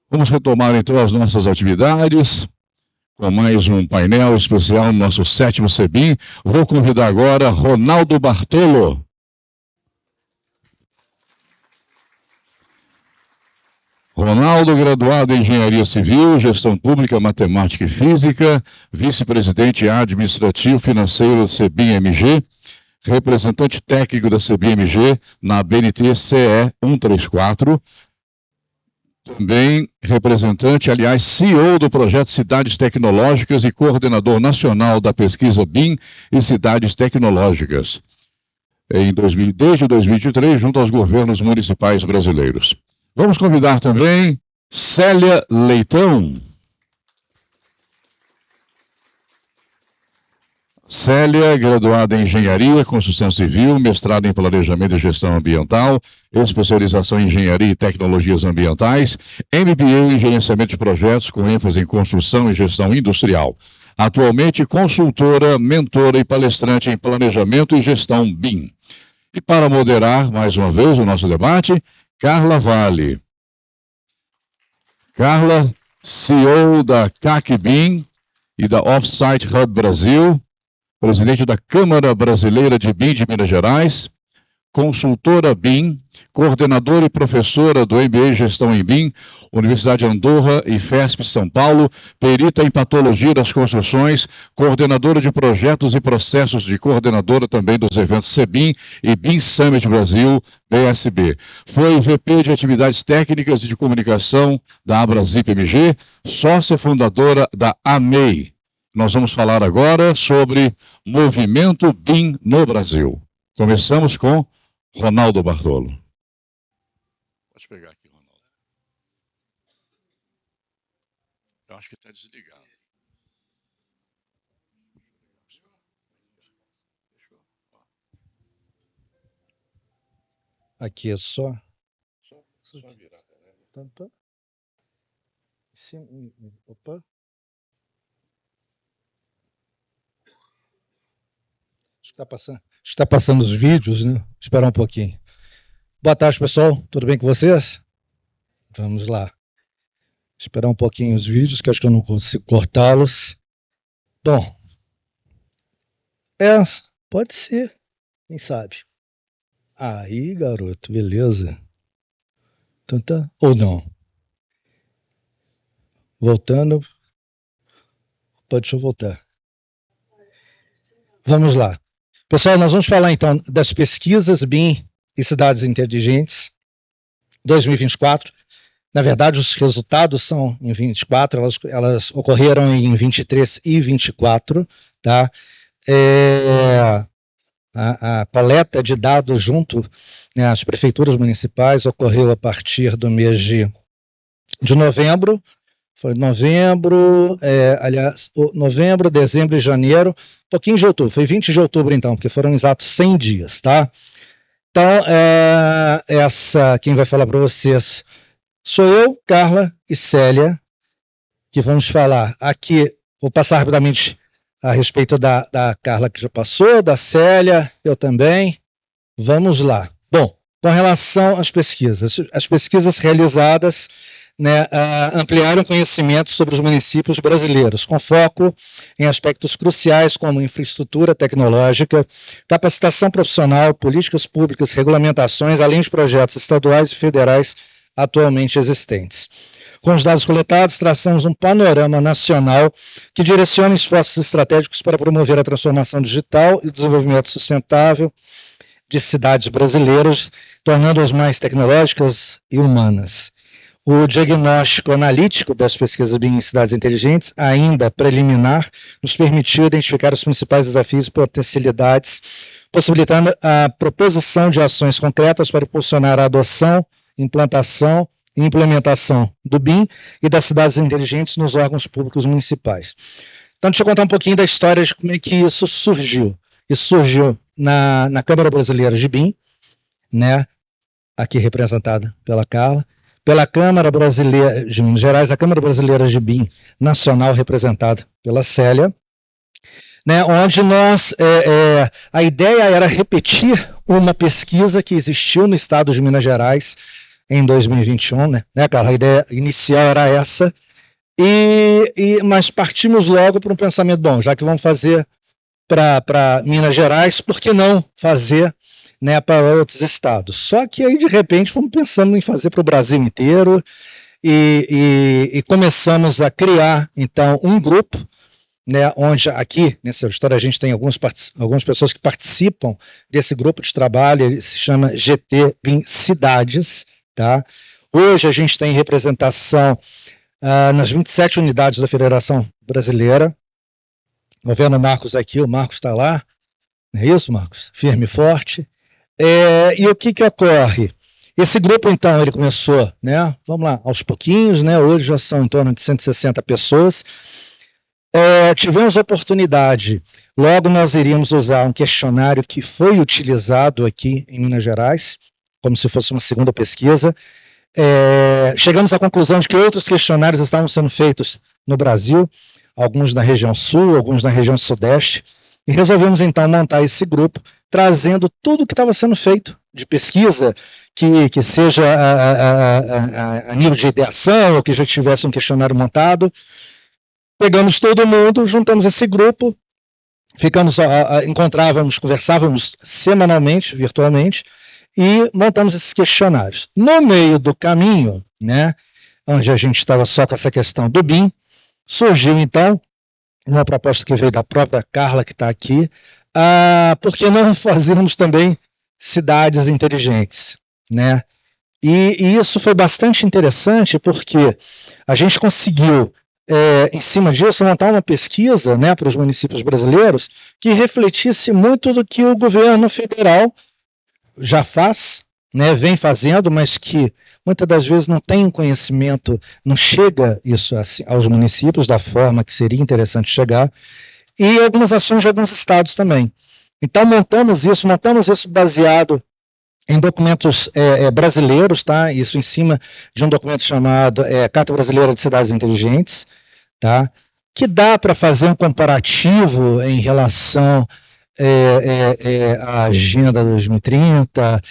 Vamos retomar então as nossas atividades com mais um painel especial no nosso 7º CEBIM. Vou convidar agora Ronaldo Bartolo. Ronaldo, graduado em Engenharia Civil, Gestão Pública, Matemática e Física, vice-presidente administrativo financeiro da CEBIM-MG, representante técnico da CEBIM-MG na BNT CE 134, também representante, aliás, CEO do projeto Cidades Tecnológicas e coordenador nacional da pesquisa BIM e Cidades Tecnológicas, desde 2023, junto aos governos municipais brasileiros. Vamos convidar também Célia Leitão. Célia, graduada em Engenharia, Construção Civil, mestrado em Planejamento e Gestão Ambiental, especialização em Engenharia e Tecnologias Ambientais, MBA em Gerenciamento de Projetos com ênfase em Construção e Gestão Industrial. Atualmente consultora, mentora e palestrante em Planejamento e Gestão BIM. E para moderar mais uma vez o nosso debate, Carla Vale. Carla, CEO da CAC BIM e da Offsite Hub Brasil, presidente da Câmara Brasileira de BIM de Minas Gerais, consultora BIM, coordenadora e professora do MBA Gestão em BIM, Universidade Andorra e FESP São Paulo, perita em patologia das construções, coordenadora de projetos e processos de coordenadora também dos eventos CEBIM e BIM Summit Brasil, BSB. Foi VP de Atividades Técnicas e de Comunicação da Abrasip-MG, sócia fundadora da AMEI. Nós vamos falar agora sobre movimento BIM no Brasil. Começamos com Ronaldo Bartolo. Pode pegar aqui, Ronaldo. Eu acho que está desligado. Aqui é só virar. Tampa. Opa. Está passando os vídeos, né? Esperar um pouquinho. Boa tarde, pessoal. Tudo bem com vocês? Vamos lá. Esperar um pouquinho os vídeos, que acho que eu não consigo cortá-los. Bom. Pode ser. Quem sabe? Aí, garoto. Beleza. Tanta. Ou não. Voltando. Opa, deixa eu voltar. Vamos lá. Pessoal, nós vamos falar então das pesquisas BIM e Cidades Inteligentes 2024. Na verdade, os resultados são em 24, elas ocorreram em 23 e 24, tá? A coleta de dados junto às prefeituras municipais ocorreu a partir do mês de novembro. Foi novembro, novembro, dezembro e janeiro, pouquinho de outubro, foi 20 de outubro então, porque foram exatos 100 dias, tá? Então, quem vai falar para vocês sou eu, Carla e Célia, que vamos falar aqui, vou passar rapidamente a respeito da Carla que já passou, da Célia, eu também, vamos lá. Bom, com relação às pesquisas, as pesquisas realizadas, ampliaram conhecimento sobre os municípios brasileiros, com foco em aspectos cruciais como infraestrutura tecnológica, capacitação profissional, políticas públicas, regulamentações, além de projetos estaduais e federais atualmente existentes. Com os dados coletados, traçamos um panorama nacional que direciona esforços estratégicos para promover a transformação digital e o desenvolvimento sustentável de cidades brasileiras, tornando-as mais tecnológicas e humanas. O diagnóstico analítico das pesquisas BIM em cidades inteligentes, ainda preliminar, nos permitiu identificar os principais desafios e potencialidades, possibilitando a proposição de ações concretas para impulsionar a adoção, implantação e implementação do BIM e das cidades inteligentes nos órgãos públicos municipais. Então, deixa eu contar um pouquinho da história de como é que isso surgiu. Isso surgiu na Câmara Brasileira de BIM, né, aqui representada pela Carla, pela Câmara Brasileira de Minas Gerais, a Câmara Brasileira de BIM Nacional, representada pela Célia, né, onde a ideia era repetir uma pesquisa que existiu no estado de Minas Gerais em 2021, né, cara? A ideia inicial era essa, mas partimos logo para um pensamento, bom, já que vamos fazer para Minas Gerais, por que não fazer, né, para outros estados? Só que aí, de repente, fomos pensando em fazer para o Brasil inteiro e começamos a criar, então, um grupo, né, onde aqui, nessa história, a gente tem algumas pessoas que participam desse grupo de trabalho, ele se chama GT BIM Cidades, tá? Hoje a gente tem representação nas 27 unidades da Federação Brasileira. Estou vendo o Marcos aqui, o Marcos está lá, não é isso, Marcos? Firme e forte. E o que ocorre? Esse grupo, então, ele começou, né, vamos lá, aos pouquinhos, né, hoje já são em torno de 160 pessoas. Tivemos a oportunidade, logo nós iríamos usar um questionário que foi utilizado aqui em Minas Gerais, como se fosse uma segunda pesquisa. Chegamos à conclusão de que outros questionários estavam sendo feitos no Brasil, alguns na região sul, alguns na região sudeste, e resolvemos então montar esse grupo, trazendo tudo o que estava sendo feito de pesquisa, que seja a nível de ideação, ou que já tivesse um questionário montado. Pegamos todo mundo, juntamos esse grupo, encontrávamos, conversávamos semanalmente, virtualmente, e montamos esses questionários. No meio do caminho, né, onde a gente estava só com essa questão do BIM, surgiu então uma proposta que veio da própria Carla, que está aqui, por que não fazermos também cidades inteligentes, né? E isso foi bastante interessante porque a gente conseguiu, em cima disso, montar uma pesquisa, né, para os municípios brasileiros que refletisse muito do que o governo federal já faz, né, vem fazendo, mas que muitas das vezes não tem conhecimento, não chega isso assim, aos municípios da forma que seria interessante chegar, e algumas ações de alguns estados também. Então montamos isso baseado em documentos brasileiros, tá? Isso em cima de um documento chamado Carta Brasileira de Cidades Inteligentes, tá? Que dá para fazer um comparativo em relação à Agenda 2030,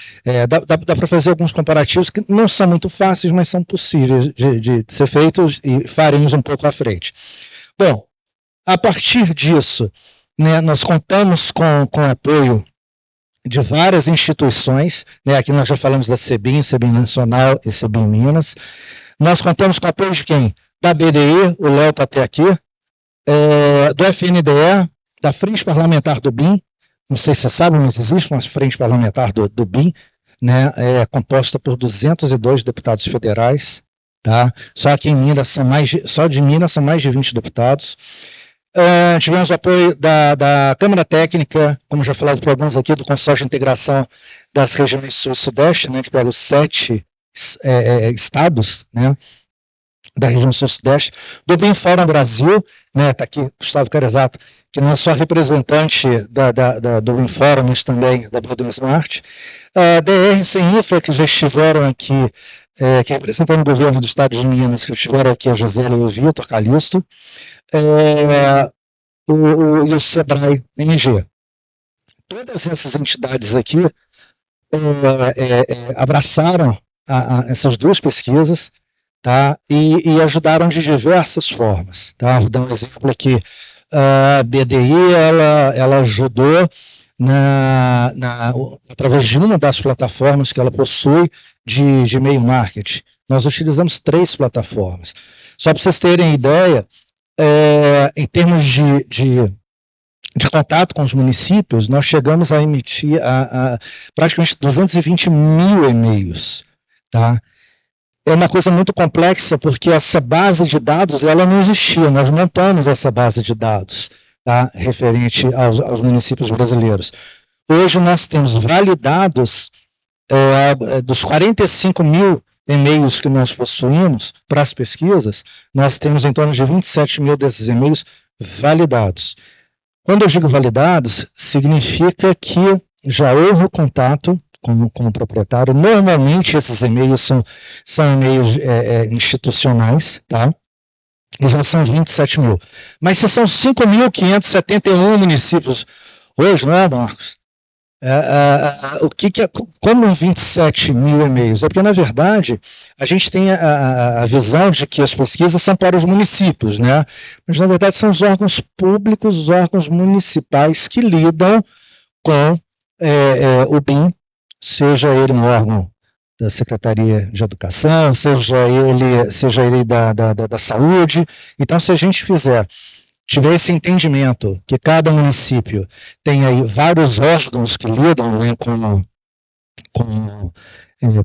dá para fazer alguns comparativos que não são muito fáceis, mas são possíveis de ser feitos e faremos um pouco à frente. Bom, a partir disso, né, nós contamos com o apoio de várias instituições, né, aqui nós já falamos da CEBIM Nacional e CEBIM Minas. Nós contamos com o apoio de quem? Da BDE, o Léo está até aqui, do FNDE, da Frente Parlamentar do BIM, não sei se você sabe, mas existe uma Frente Parlamentar do BIM, né, composta por 202 deputados federais, tá? Só aqui em Minas só de Minas são mais de 20 deputados. Tivemos o apoio da Câmara Técnica, como já falado por alguns aqui, do Consórcio de Integração das Regiões Sul e Sudeste, né, que pega os 7 estados, né, da região Sul-Sudeste, do BIM Fórum Brasil, né, está aqui Gustavo Carezato, que não é só representante do BIM Fórum, mas também da Building Smart, DR Sem Infra, que já estiveram aqui, que representam o governo do estado de Minas, que estiveram aqui a Josélia e o Vitor Calixto, e o Sebrae MG. Todas essas entidades aqui abraçaram essas duas pesquisas, tá? E ajudaram de diversas formas. Tá? Vou dar um exemplo aqui. A BDI ela ajudou através de uma das plataformas que ela possui de e-mail marketing. Nós utilizamos 3 plataformas. Só para vocês terem ideia, em termos de contato com os municípios, nós chegamos a emitir praticamente 220 mil e-mails. Tá? É uma coisa muito complexa, porque essa base de dados ela não existia, nós montamos essa base de dados, tá? Referente aos municípios brasileiros. Hoje nós temos validados dos 45 mil e-mails que nós possuímos para as pesquisas, nós temos em torno de 27 mil desses e-mails validados. Quando eu digo validados, significa que já houve contato com o proprietário. Normalmente esses e-mails são e-mails institucionais, tá? E já são 27 mil. Mas se são 5.571 municípios hoje, não é, Marcos? Como 27 mil e-mails? É porque, na verdade, a gente tem a visão de que as pesquisas são para os municípios, né? Mas, na verdade, são os órgãos públicos, os órgãos municipais que lidam com o BIM, seja ele um órgão da Secretaria de Educação, seja ele da Saúde. Então, se a gente tiver esse entendimento que cada município tem aí vários órgãos que lidam, né,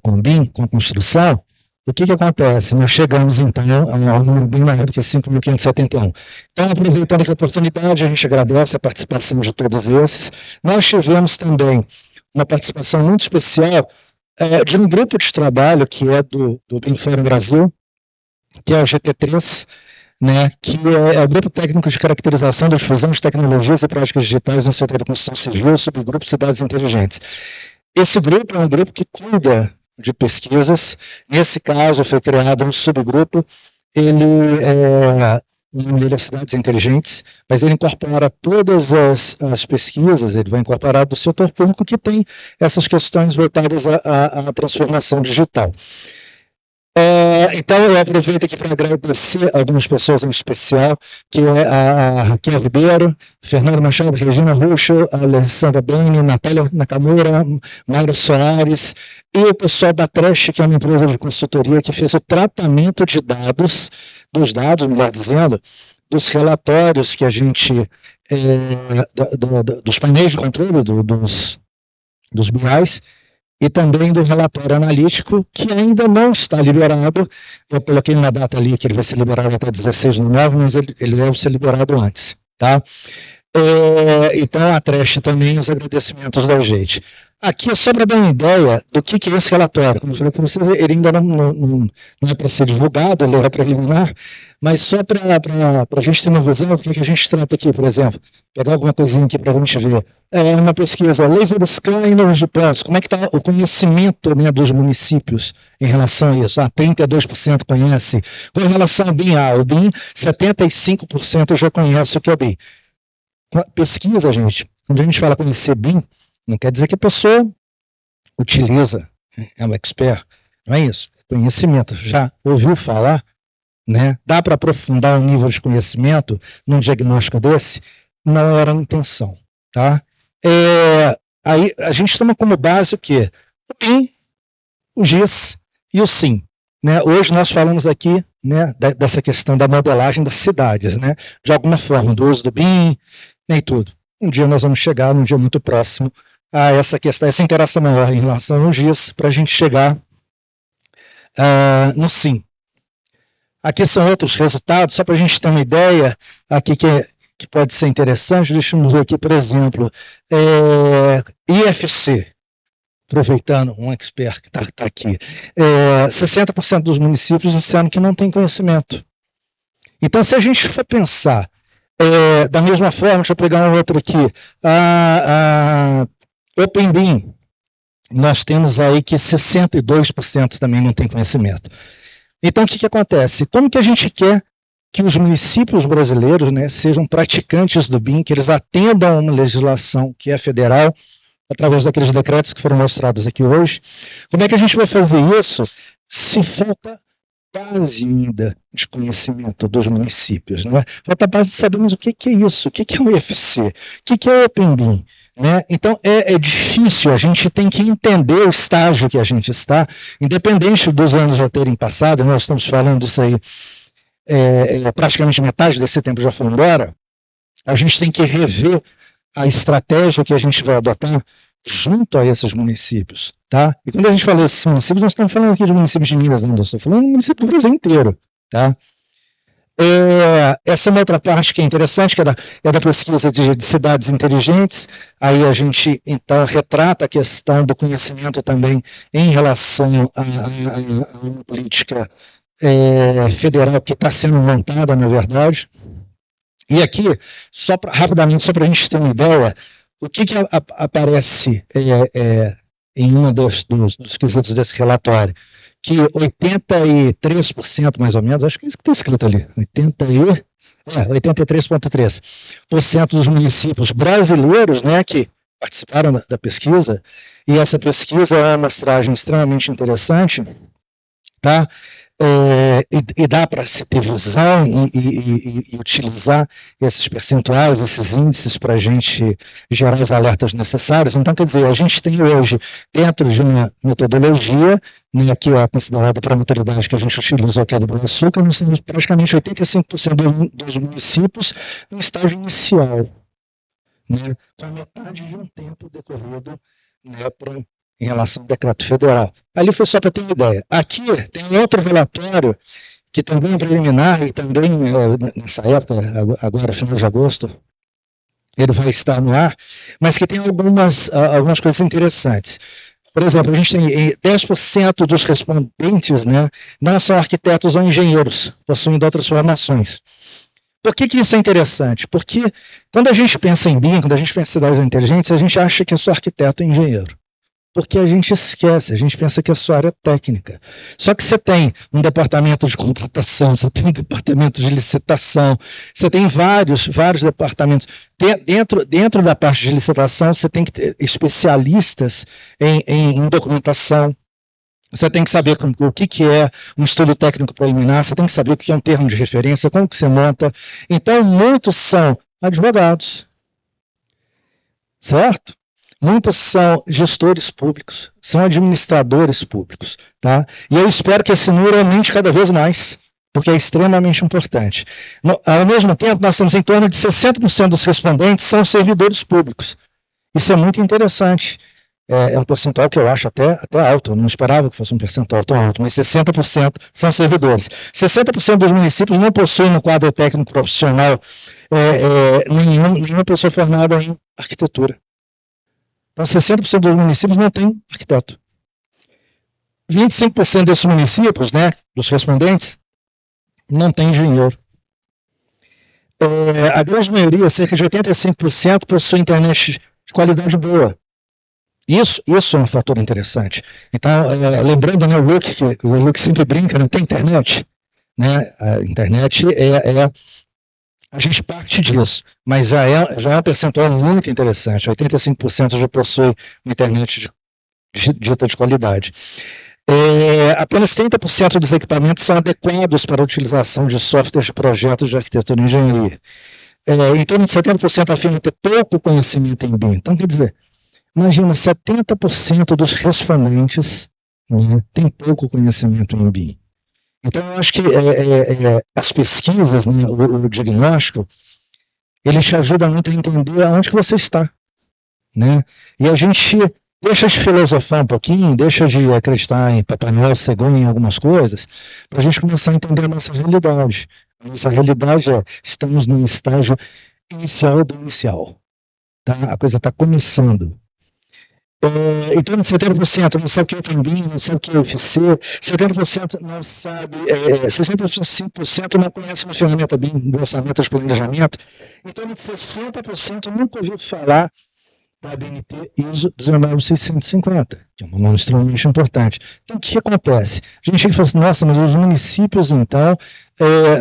com BIM, com construção, o que acontece? Nós chegamos, então, a um número bem maior do que 5.571. Então, aproveitando a oportunidade, a gente agradece a participação de todos esses. Nós tivemos também uma participação muito especial de um grupo de trabalho que é do BIM Fórum Brasil, que é o GT3, né, que é o Grupo Técnico de Caracterização da Difusão de Tecnologias e Práticas Digitais no Setor da Construção Civil, subgrupo Cidades Inteligentes. Esse grupo é um grupo que cuida de pesquisas. Nesse caso, foi criado um subgrupo, ele é Cidades Inteligentes, mas ele incorpora todas as pesquisas, ele vai incorporar do setor público que tem essas questões voltadas à transformação digital. Então, eu aproveito aqui para agradecer algumas pessoas em especial, que é a Raquel Ribeiro, Fernando Machado, Regina Ruxo, Alessandra Beni, Natália Nakamura, Mayra Soares, e o pessoal da Trash, que é uma empresa de consultoria que fez o tratamento de dados, melhor dizendo, dos relatórios que a gente, dos painéis de controle dos BIs, e também do relatório analítico, que ainda não está liberado. Eu coloquei uma data ali que ele vai ser liberado até 16/9, mas ele deve ser liberado antes, tá? Então, a Trash também, os agradecimentos da gente. Aqui é só para dar uma ideia do que é esse relatório. Como eu falei para vocês, ele ainda não é para ser divulgado, ele é preliminar, mas só para a gente ter uma visão do que a gente trata aqui, por exemplo. Pegar alguma coisinha aqui para a gente ver. Uma pesquisa, laser scanners de pontos, como é que está o conhecimento, né, dos municípios em relação a isso? 32% conhece. Com relação ao BIM, o BIM, 75% já conhece o que é o BIM. Pesquisa, gente, quando a gente fala conhecer BIM, não quer dizer que a pessoa utiliza, é um expert, não é isso, é conhecimento. Já ouviu falar, né? Dá para aprofundar o nível de conhecimento num diagnóstico desse? Não era a intenção, tá? Aí a gente toma como base o quê? O BIM, o GIS e o SIM. Né? Hoje nós falamos aqui, né, dessa questão da modelagem das cidades, né? De alguma forma, do uso do BIM, nem tudo. Um dia nós vamos chegar, num dia muito próximo, a essa questão, essa interação maior em relação ao GIS, para a gente chegar no SIM. Aqui são outros resultados, só para a gente ter uma ideia, aqui que pode ser interessante. Deixa eu ver aqui, por exemplo, IFC, aproveitando um expert que está aqui, 60% dos municípios disseram que não tem conhecimento. Então, se a gente for pensar, da mesma forma, deixa eu pegar um outro aqui, a OpenBIM, nós temos aí que 62% também não tem conhecimento. Então, o que acontece? Como que a gente quer que os municípios brasileiros, né, sejam praticantes do BIM, que eles atendam a uma legislação que é federal, através daqueles decretos que foram mostrados aqui hoje? Como é que a gente vai fazer isso se falta base ainda de conhecimento dos municípios? Né? Falta base de sabermos o que é isso, o que é o IFC, o que é o OpenBIM. Né? Então, é difícil, a gente tem que entender o estágio que a gente está, independente dos anos já terem passado, nós estamos falando disso aí, praticamente metade desse tempo já foi embora, a gente tem que rever a estratégia que a gente vai adotar junto a esses municípios. Tá? E quando a gente fala desses municípios, nós estamos falando aqui de municípios de Minas, não estou falando do município do Brasil inteiro. Tá? Essa é uma outra parte que é interessante, que é da pesquisa de cidades inteligentes. Aí a gente, então, retrata a questão do conhecimento também em relação a uma política federal que está sendo montada, na verdade. E aqui, rapidamente, só para a gente ter uma ideia, o que aparece em um dos quesitos desse relatório? Que 83%, mais ou menos, acho que é isso que está escrito ali, 83,3% dos municípios brasileiros, né, que participaram da pesquisa, e essa pesquisa é uma amostragem extremamente interessante, tá? E dá para se ter visão e utilizar esses percentuais, esses índices para a gente gerar os alertas necessários. Então, quer dizer, a gente tem hoje, dentro de uma metodologia, né, que é considerada para a maturidade que a gente utiliza aqui do Bom Açúcar, nós temos praticamente 85% dos municípios em estágio inicial, né, com a metade de um tempo decorrido, né, em relação ao decreto federal. Ali foi só para ter uma ideia. Aqui tem outro relatório, que também é preliminar, e também nessa época, agora, final de agosto, ele vai estar no ar, mas que tem algumas coisas interessantes. Por exemplo, a gente tem 10% dos respondentes, né, não são arquitetos ou engenheiros, possuindo outras formações. Por que isso é interessante? Porque quando a gente pensa em BIM, quando a gente pensa em cidades inteligentes, a gente acha que é só arquiteto e engenheiro. Porque a gente esquece, a gente pensa que é só área técnica. Só que você tem um departamento de contratação, você tem um departamento de licitação, você tem vários departamentos. Dentro da parte de licitação, você tem que ter especialistas em documentação. Você tem que saber o que é um estudo técnico preliminar, você tem que saber o que é um termo de referência, como que você monta. Então, muitos são advogados, certo? Muitos são gestores públicos, são administradores públicos, tá? E eu espero que esse número aumente cada vez mais, porque é extremamente importante. Ao mesmo tempo, nós temos em torno de 60% dos respondentes são servidores públicos. Isso é muito interessante. É um percentual que eu acho até alto, eu não esperava que fosse um percentual tão alto, mas 60% são servidores. 60% dos municípios não possuem no quadro técnico profissional nenhuma pessoa formada em arquitetura. Então, 60% dos municípios não tem arquiteto. 25% desses municípios, né, dos respondentes, não tem engenheiro. A grande maioria, cerca de 85%, possui internet de qualidade boa. Isso é um fator interessante. Então, lembrando, né, o Luke sempre brinca, não tem internet. Né? A internet a gente parte disso, mas já é um percentual muito interessante. 85% já possui uma internet dita de qualidade. Apenas 30% dos equipamentos são adequados para a utilização de softwares de projetos de arquitetura e engenharia. Em torno de 70% afirmam ter pouco conhecimento em BIM. Então, quer dizer, imagina, 70% dos respondentes, né, tem pouco conhecimento em BIM. Então, eu acho que as pesquisas, né, o diagnóstico, ele te ajuda muito a entender aonde que você está. Né? E a gente deixa de filosofar um pouquinho, deixa de acreditar em Papai Noel, cegonha, em algumas coisas, para a gente começar a entender a nossa realidade. A nossa realidade estamos num estágio inicial do inicial. Tá? A coisa está começando. Em torno de 70% não sabe o que é OpenBIM, não sabe o que é UFC, 70% não sabe, 65% não conhece uma ferramenta BIM, do orçamento de planejamento, em torno de 60% nunca ouviu falar da BNT ISO 19650, que é uma norma extremamente importante. Então, o que acontece? A gente chega e fala assim, nossa, mas os municípios, então,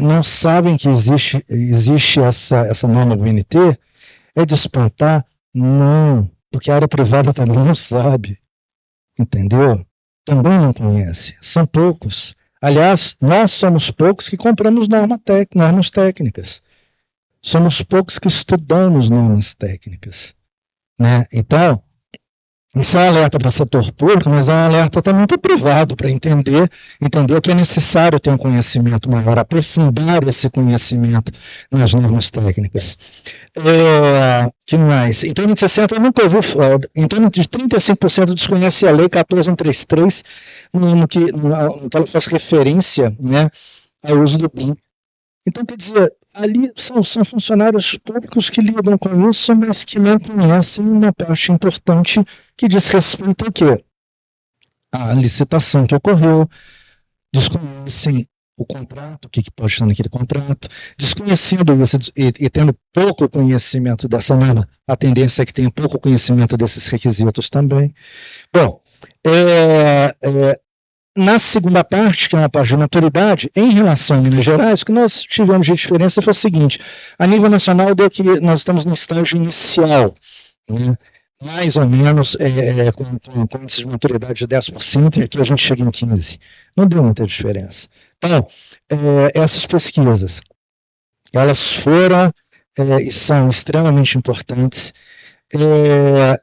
não sabem que existe essa norma BNT? É de espantar? Não. Porque a área privada também não sabe, entendeu? Também não conhece, são poucos. Aliás, nós somos poucos que compramos normas técnicas. Somos poucos que estudamos normas técnicas. Né? Então, isso é um alerta para o setor público, mas é um alerta também para o privado, para entender que é necessário ter um conhecimento maior, aprofundar esse conhecimento nas normas técnicas. Que mais? Em torno de 60%, eu nunca ouvi, em torno de 35% desconhece a Lei 14133, no que ela faz referência, né, ao uso do BIM. Então, quer dizer, ali são funcionários públicos que lidam com isso, mas que não conhecem uma parte importante que diz respeito ao quê? A licitação que ocorreu, desconhecem o contrato, o que pode estar naquele contrato, desconhecendo isso e tendo pouco conhecimento dessa norma, a tendência é que tenha pouco conhecimento desses requisitos também. Bom, na segunda parte, que é uma parte de maturidade, em relação a Minas Gerais, o que nós tivemos de diferença foi o seguinte: a nível nacional, deu que nós estamos no estágio inicial, né? mais ou menos com índice de maturidade de 10%, e aqui a gente chega em 15%. Não deu muita diferença. Então, essas pesquisas, elas foram e são extremamente importantes.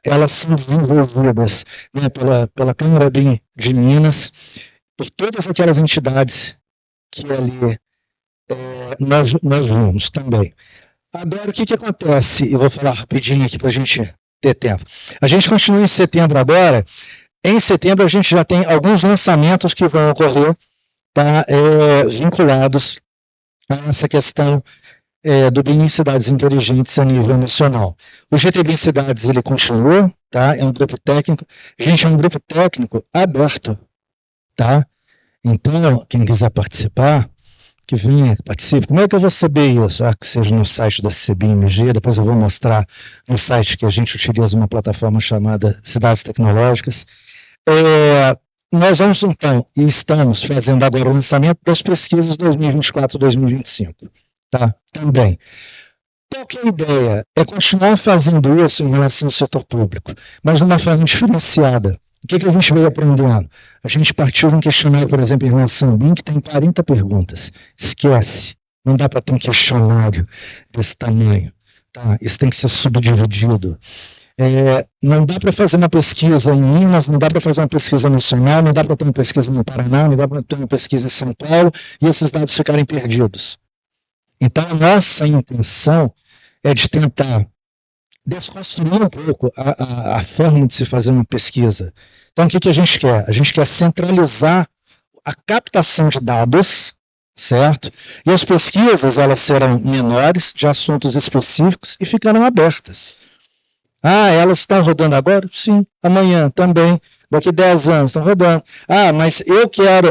Elas são desenvolvidas, né, pela Câmara BIM de Minas, por todas aquelas entidades que ali nós vimos também. Agora, o que acontece? E vou falar rapidinho aqui para a gente ter tempo. A gente continua em setembro agora. Em setembro, a gente já tem alguns lançamentos que vão ocorrer, tá, vinculados a essa questão do BIM em cidades inteligentes a nível nacional. O GTB em cidades, ele continua, tá? É um grupo técnico. Gente, é um grupo técnico aberto, tá? Então, quem quiser participar, que venha, que participe. Como é que eu vou saber isso? Que seja no site da CBMG, depois eu vou mostrar no site que a gente utiliza uma plataforma chamada Cidades Tecnológicas. Nós vamos, então, e estamos fazendo agora o lançamento das pesquisas 2024-2025. Tá? Também. Qual que é a ideia? É continuar fazendo isso em relação ao setor público, mas de uma forma diferenciada. O que a gente veio aprendendo? A gente partiu de um questionário, por exemplo, em relação ao BIM, que tem 40 perguntas. Esquece. Não dá para ter um questionário desse tamanho. Tá? Isso tem que ser subdividido. Não dá para fazer uma pesquisa em Minas, não dá para fazer uma pesquisa nacional, não dá para ter uma pesquisa no Paraná, não dá para ter uma pesquisa em São Paulo e esses dados ficarem perdidos. Então, a nossa intenção é de tentar desconstruir um pouco a forma de se fazer uma pesquisa. Então, o que a gente quer? A gente quer centralizar a captação de dados, certo? E as pesquisas, elas serão menores, de assuntos específicos, e ficarão abertas. Elas estão rodando agora? Sim. Amanhã também. Daqui 10 anos estão rodando. Mas eu quero,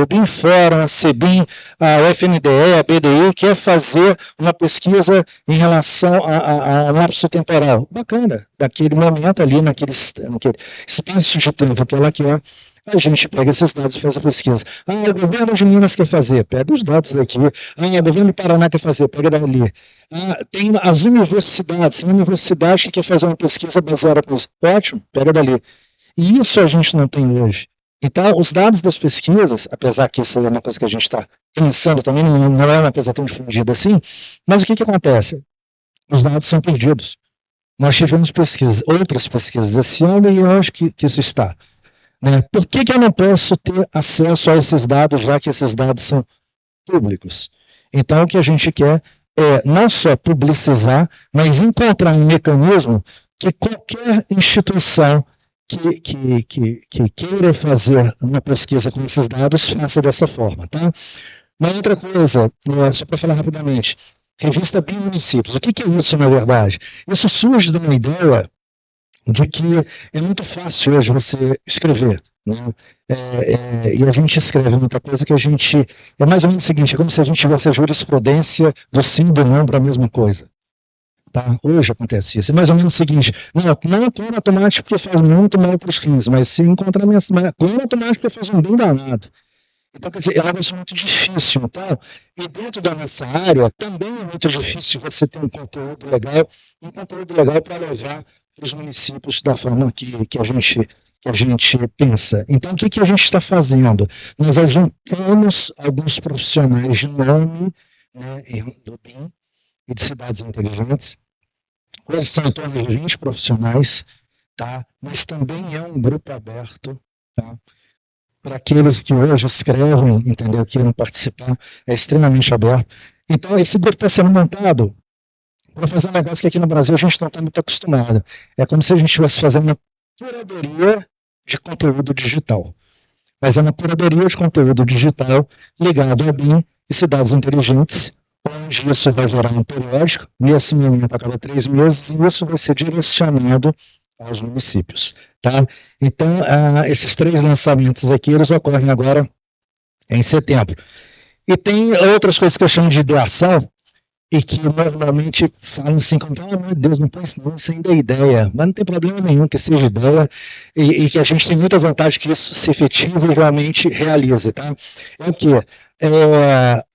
o BIM Fórum, a CBIM, a UFNDE, a BDI, quer fazer uma pesquisa em relação a lapso temporal. Bacana. Daquele momento ali, naquele espaço de tempo que ela quer, a gente pega esses dados e faz a pesquisa. O governo de Minas quer fazer, pega os dados daqui. O governo do Paraná quer fazer, pega dali. Tem as universidades, tem uma universidade que quer fazer uma pesquisa baseada com isso. Ótimo, pega dali. E isso a gente não tem hoje. Então, os dados das pesquisas, apesar que isso é uma coisa que a gente está pensando também, não é uma coisa tão difundida assim, mas o que acontece? Os dados são perdidos. Nós tivemos outras pesquisas esse ano e onde que isso está? Né? Por que eu não posso ter acesso a esses dados, já que esses dados são públicos? Então, o que a gente quer é não só publicizar, mas encontrar um mecanismo que qualquer instituição que queira fazer uma pesquisa com esses dados, faça dessa forma, tá? Uma outra coisa, só para falar rapidamente, revista BIM Municípios. O que é isso, na verdade? Isso surge de uma ideia de que é muito fácil hoje você escrever, né? E a gente escreve muita coisa que a gente... É mais ou menos o seguinte, é como se a gente tivesse a jurisprudência do sim e do não para a mesma coisa. Tá? Hoje acontece isso. É mais ou menos o seguinte: não come automático porque faz muito mal para os rins, mas se encontrar come automático porque faz um bem danado. Então, quer dizer, é algo muito difícil. Então, e dentro da nossa área, também é muito difícil você ter um conteúdo legal para levar para os municípios da forma que a gente pensa. Então, o que a gente está fazendo? Nós juntamos alguns profissionais de nome, né, do BIM e de cidades inteligentes. Hoje são em torno de 20 profissionais, tá? Mas também é um grupo aberto, tá? Para aqueles que hoje escrevem, entendeu? Queiram participar, é extremamente aberto. Então, esse grupo está sendo montado para fazer um negócio que aqui no Brasil a gente não está muito acostumado. É como se a gente estivesse fazendo uma curadoria de conteúdo digital. Mas é uma curadoria de conteúdo digital ligado a BIM e cidades inteligentes, onde isso vai gerar um periódico, e esse momento a cada 3 meses, e isso vai ser direcionado aos municípios. Tá? Então, esses 3 lançamentos aqui, eles ocorrem agora em setembro. E tem outras coisas que eu chamo de ideação, e que normalmente falam assim, como, pelo amor de Deus, não põe isso não, isso ainda é ideia, mas não tem problema nenhum que seja ideia, e que a gente tem muita vantagem que isso se efetive e realmente realize, tá? É o quê?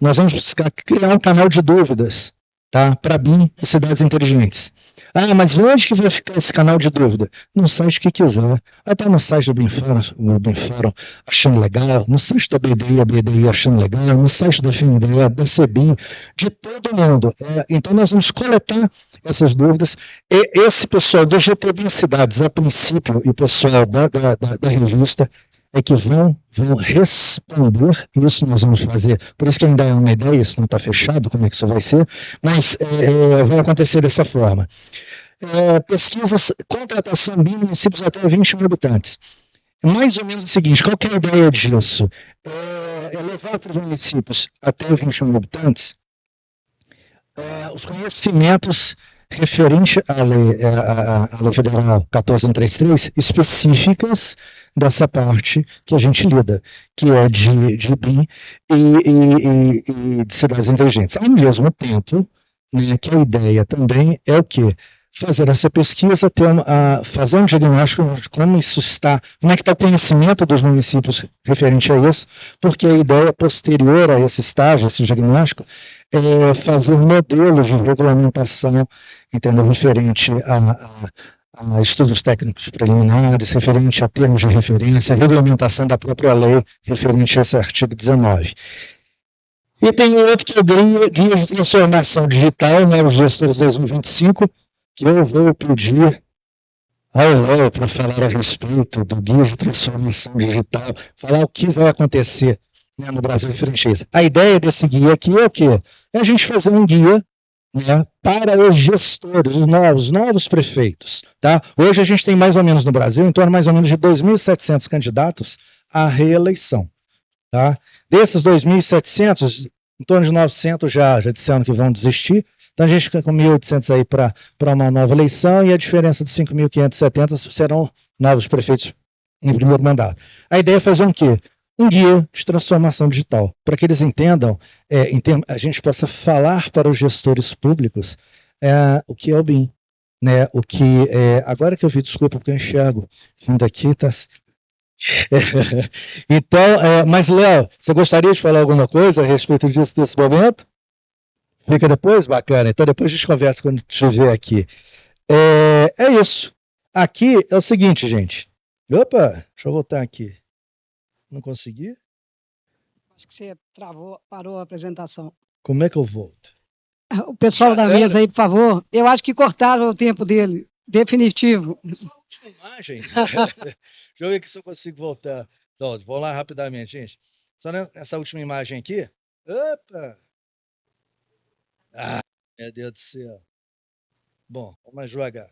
Nós vamos buscar criar um canal de dúvidas tá? Para BIM e cidades inteligentes. Ah, mas onde que vai ficar esse canal de dúvida? No site que quiser. Está no site do BIM Fórum, achando legal, no site da BDI, a BDI achando legal, no site da FNDE, da CBIM, de todo mundo. Então nós vamos coletar essas dúvidas. E esse pessoal do GT BIM Cidades, a princípio, e o pessoal da revista, é que vão responder, isso nós vamos fazer, por isso que ainda é uma ideia, isso não está fechado, como é que isso vai ser, mas vai acontecer dessa forma. Pesquisas, contratação BIM, municípios até 20 mil habitantes. Mais ou menos o seguinte, qual que é a ideia disso? Levar para os municípios até 20 mil habitantes os conhecimentos referentes à Lei Federal 14.133, específicas dessa parte que a gente lida, que é de BIM e de cidades inteligentes. Ao mesmo tempo, né, que a ideia também é o quê? Fazer essa pesquisa, fazer um diagnóstico de como isso está, como é que está o conhecimento dos municípios referente a isso, porque a ideia posterior a esse estágio, esse diagnóstico, é fazer modelos de regulamentação, entendeu, referente a estudos técnicos preliminares, referente a termos de referência, regulamentação da própria lei referente a esse artigo 19. E tem outro que é o Guia de Transformação Digital, né, os gestores 2025, que eu vou pedir ao Léo para falar a respeito do Guia de Transformação Digital, falar o que vai acontecer, né, no Brasil referente a isso. A ideia desse guia aqui é o quê? É a gente fazer um guia, né, para os gestores, os novos prefeitos. Tá? Hoje a gente tem mais ou menos no Brasil, em torno mais ou menos de 2.700 candidatos à reeleição. Tá? Desses 2.700, em torno de 900 já disseram que vão desistir. Então a gente fica com 1.800 aí para uma nova eleição e a diferença de 5.570 serão novos prefeitos em primeiro mandato. A ideia é fazer um quê? Um guia de transformação digital, para que eles entendam, a gente possa falar para os gestores públicos o que é o BIM. Né? O que agora que eu vi, desculpa, porque eu enxergo vindo aqui, tá... Então, mas Léo, você gostaria de falar alguma coisa a respeito disso, desse momento? Fica depois? Bacana. Então depois a gente conversa quando estiver aqui. É isso. Aqui é o seguinte, gente. Opa, deixa eu voltar aqui. Não consegui? Acho que você parou a apresentação. Como é que eu volto? O pessoal da mesa aí, por favor. Eu acho que cortaram o tempo dele. Definitivo. Só a última imagem. Deixa eu ver se eu consigo voltar. Então, vamos lá rapidamente, gente. Só nessa última imagem aqui. Opa! Ah, meu Deus do céu. Bom, vamos mais devagar.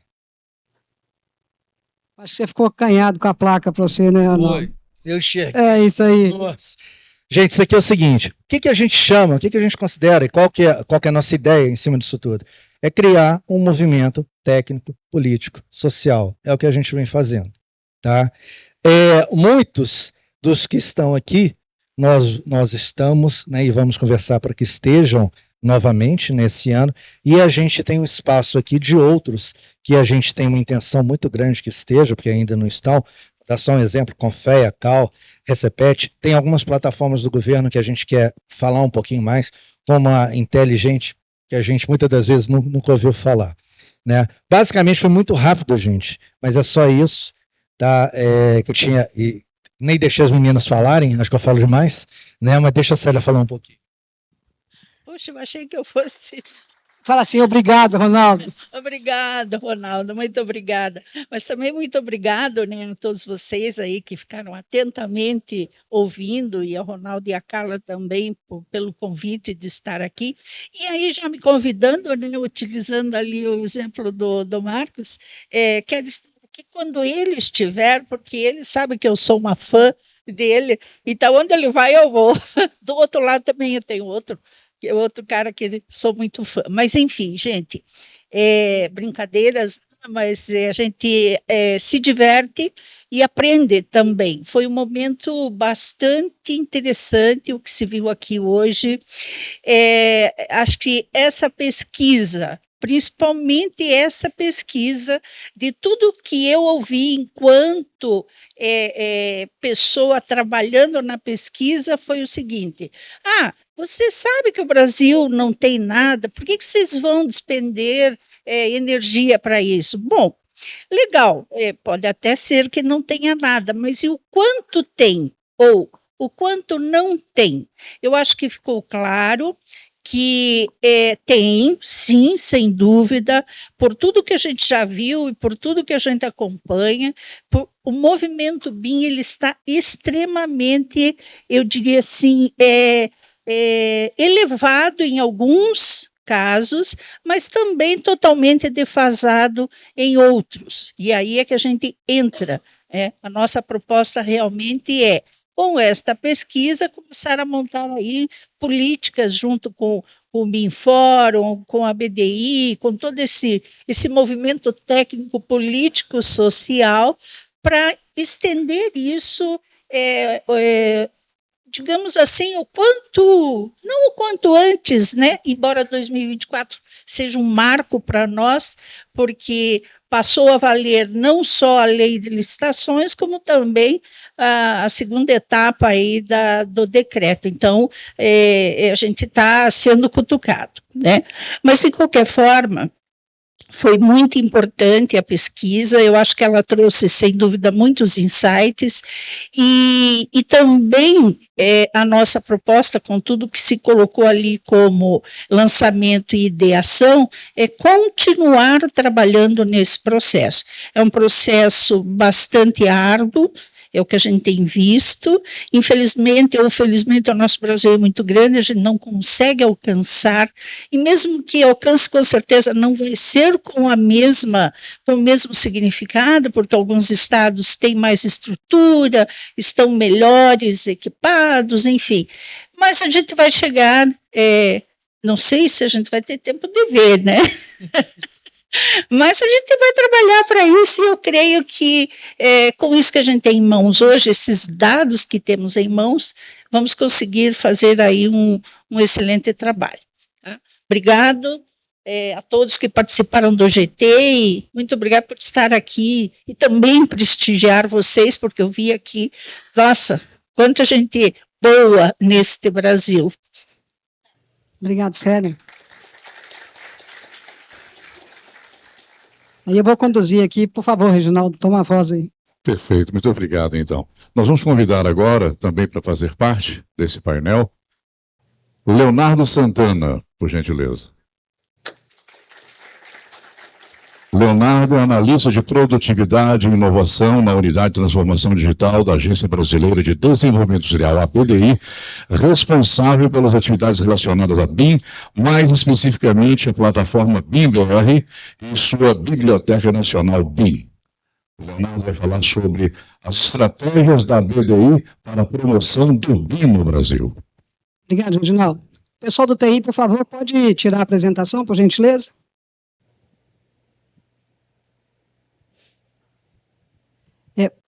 Acho que você ficou acanhado com a placa para você, né, Arnaldo? Foi. Eu enxerguei. É isso aí. Nossa. Gente, isso aqui é o seguinte. O que a gente chama, o que a gente considera e qual que é a nossa ideia em cima disso tudo? É criar um movimento técnico, político, social. É o que a gente vem fazendo. Tá? Muitos dos que estão aqui, nós estamos, né, e vamos conversar para que estejam novamente nesse ano, e a gente tem um espaço aqui de outros que a gente tem uma intenção muito grande que esteja, porque ainda não estão. Vou dar só um exemplo: Confea, Cal, Recepet. Tem algumas plataformas do governo que a gente quer falar um pouquinho mais, como a Inteligente, que a gente muitas das vezes nunca ouviu falar. Né? Basicamente foi muito rápido, gente, mas é só isso, tá? Que eu tinha, e nem deixei as meninas falarem, acho que eu falo demais, né? Mas deixa a Célia falar um pouquinho. Puxa, eu achei que eu fosse... Fala assim, obrigado, Ronaldo. Obrigada, Ronaldo, muito obrigada. Mas também muito obrigado, né, a todos vocês aí que ficaram atentamente ouvindo, e a Ronaldo e a Carla também pelo convite de estar aqui. E aí já me convidando, né, utilizando ali o exemplo do Marcos, quero estar aqui quando ele estiver, porque ele sabe que eu sou uma fã dele, então onde ele vai eu vou. Do outro lado também eu tenho outro cara que sou muito fã. Mas, enfim, gente, brincadeiras, mas a gente se diverte e aprende também. Foi um momento bastante interessante o que se viu aqui hoje. Acho que essa pesquisa, principalmente essa pesquisa, de tudo que eu ouvi enquanto pessoa trabalhando na pesquisa, foi o seguinte: você sabe que o Brasil não tem nada, por que vocês vão despender energia para isso? Bom, legal, pode até ser que não tenha nada, mas e o quanto tem? Ou o quanto não tem? Eu acho que ficou claro que tem, sim, sem dúvida, por tudo que a gente já viu e por tudo que a gente acompanha, o movimento BIM ele está extremamente, eu diria assim, elevado em alguns casos, mas também totalmente defasado em outros. E aí é que a gente entra. A nossa proposta realmente com esta pesquisa, começar a montar aí políticas junto com o BIM-Fórum, com a BDI, com todo esse movimento técnico, político, social, para estender isso, digamos assim, não o quanto antes, né? Embora 2024 seja um marco para nós, porque passou a valer não só a lei de licitações, como também a segunda etapa aí do decreto. Então, a gente está sendo cutucado, né? Mas, de qualquer forma, foi muito importante a pesquisa, eu acho que ela trouxe, sem dúvida, muitos insights, e também a nossa proposta, com tudo que se colocou ali como lançamento e ideação, é continuar trabalhando nesse processo. É um processo bastante árduo, é o que a gente tem visto, infelizmente ou felizmente o nosso Brasil é muito grande, a gente não consegue alcançar, e mesmo que alcance, com certeza não vai ser com o mesmo significado, porque alguns estados têm mais estrutura, estão melhores equipados, enfim, mas a gente vai chegar, não sei se a gente vai ter tempo de ver, né? Mas a gente vai trabalhar para isso, e eu creio que com isso que a gente tem em mãos hoje, esses dados que temos em mãos, vamos conseguir fazer aí um excelente trabalho. Tá? Obrigado a todos que participaram do GT, e muito obrigado por estar aqui e também prestigiar vocês, porque eu vi aqui, nossa, quanta gente boa neste Brasil. Obrigado, Célia. Aí eu vou conduzir aqui, por favor, Reginaldo, toma a voz aí. Perfeito, muito obrigado, então. Nós vamos convidar agora, também para fazer parte desse painel, Leonardo Santana, por gentileza. Leonardo é analista de produtividade e inovação na Unidade de Transformação Digital da Agência Brasileira de Desenvolvimento Industrial, a BDI, responsável pelas atividades relacionadas a BIM, mais especificamente a plataforma BIM-BR e sua Biblioteca Nacional BIM. O Leonardo vai falar sobre as estratégias da BDI para a promoção do BIM no Brasil. Obrigado, Reginaldo. Pessoal do TI, por favor, pode tirar a apresentação, por gentileza?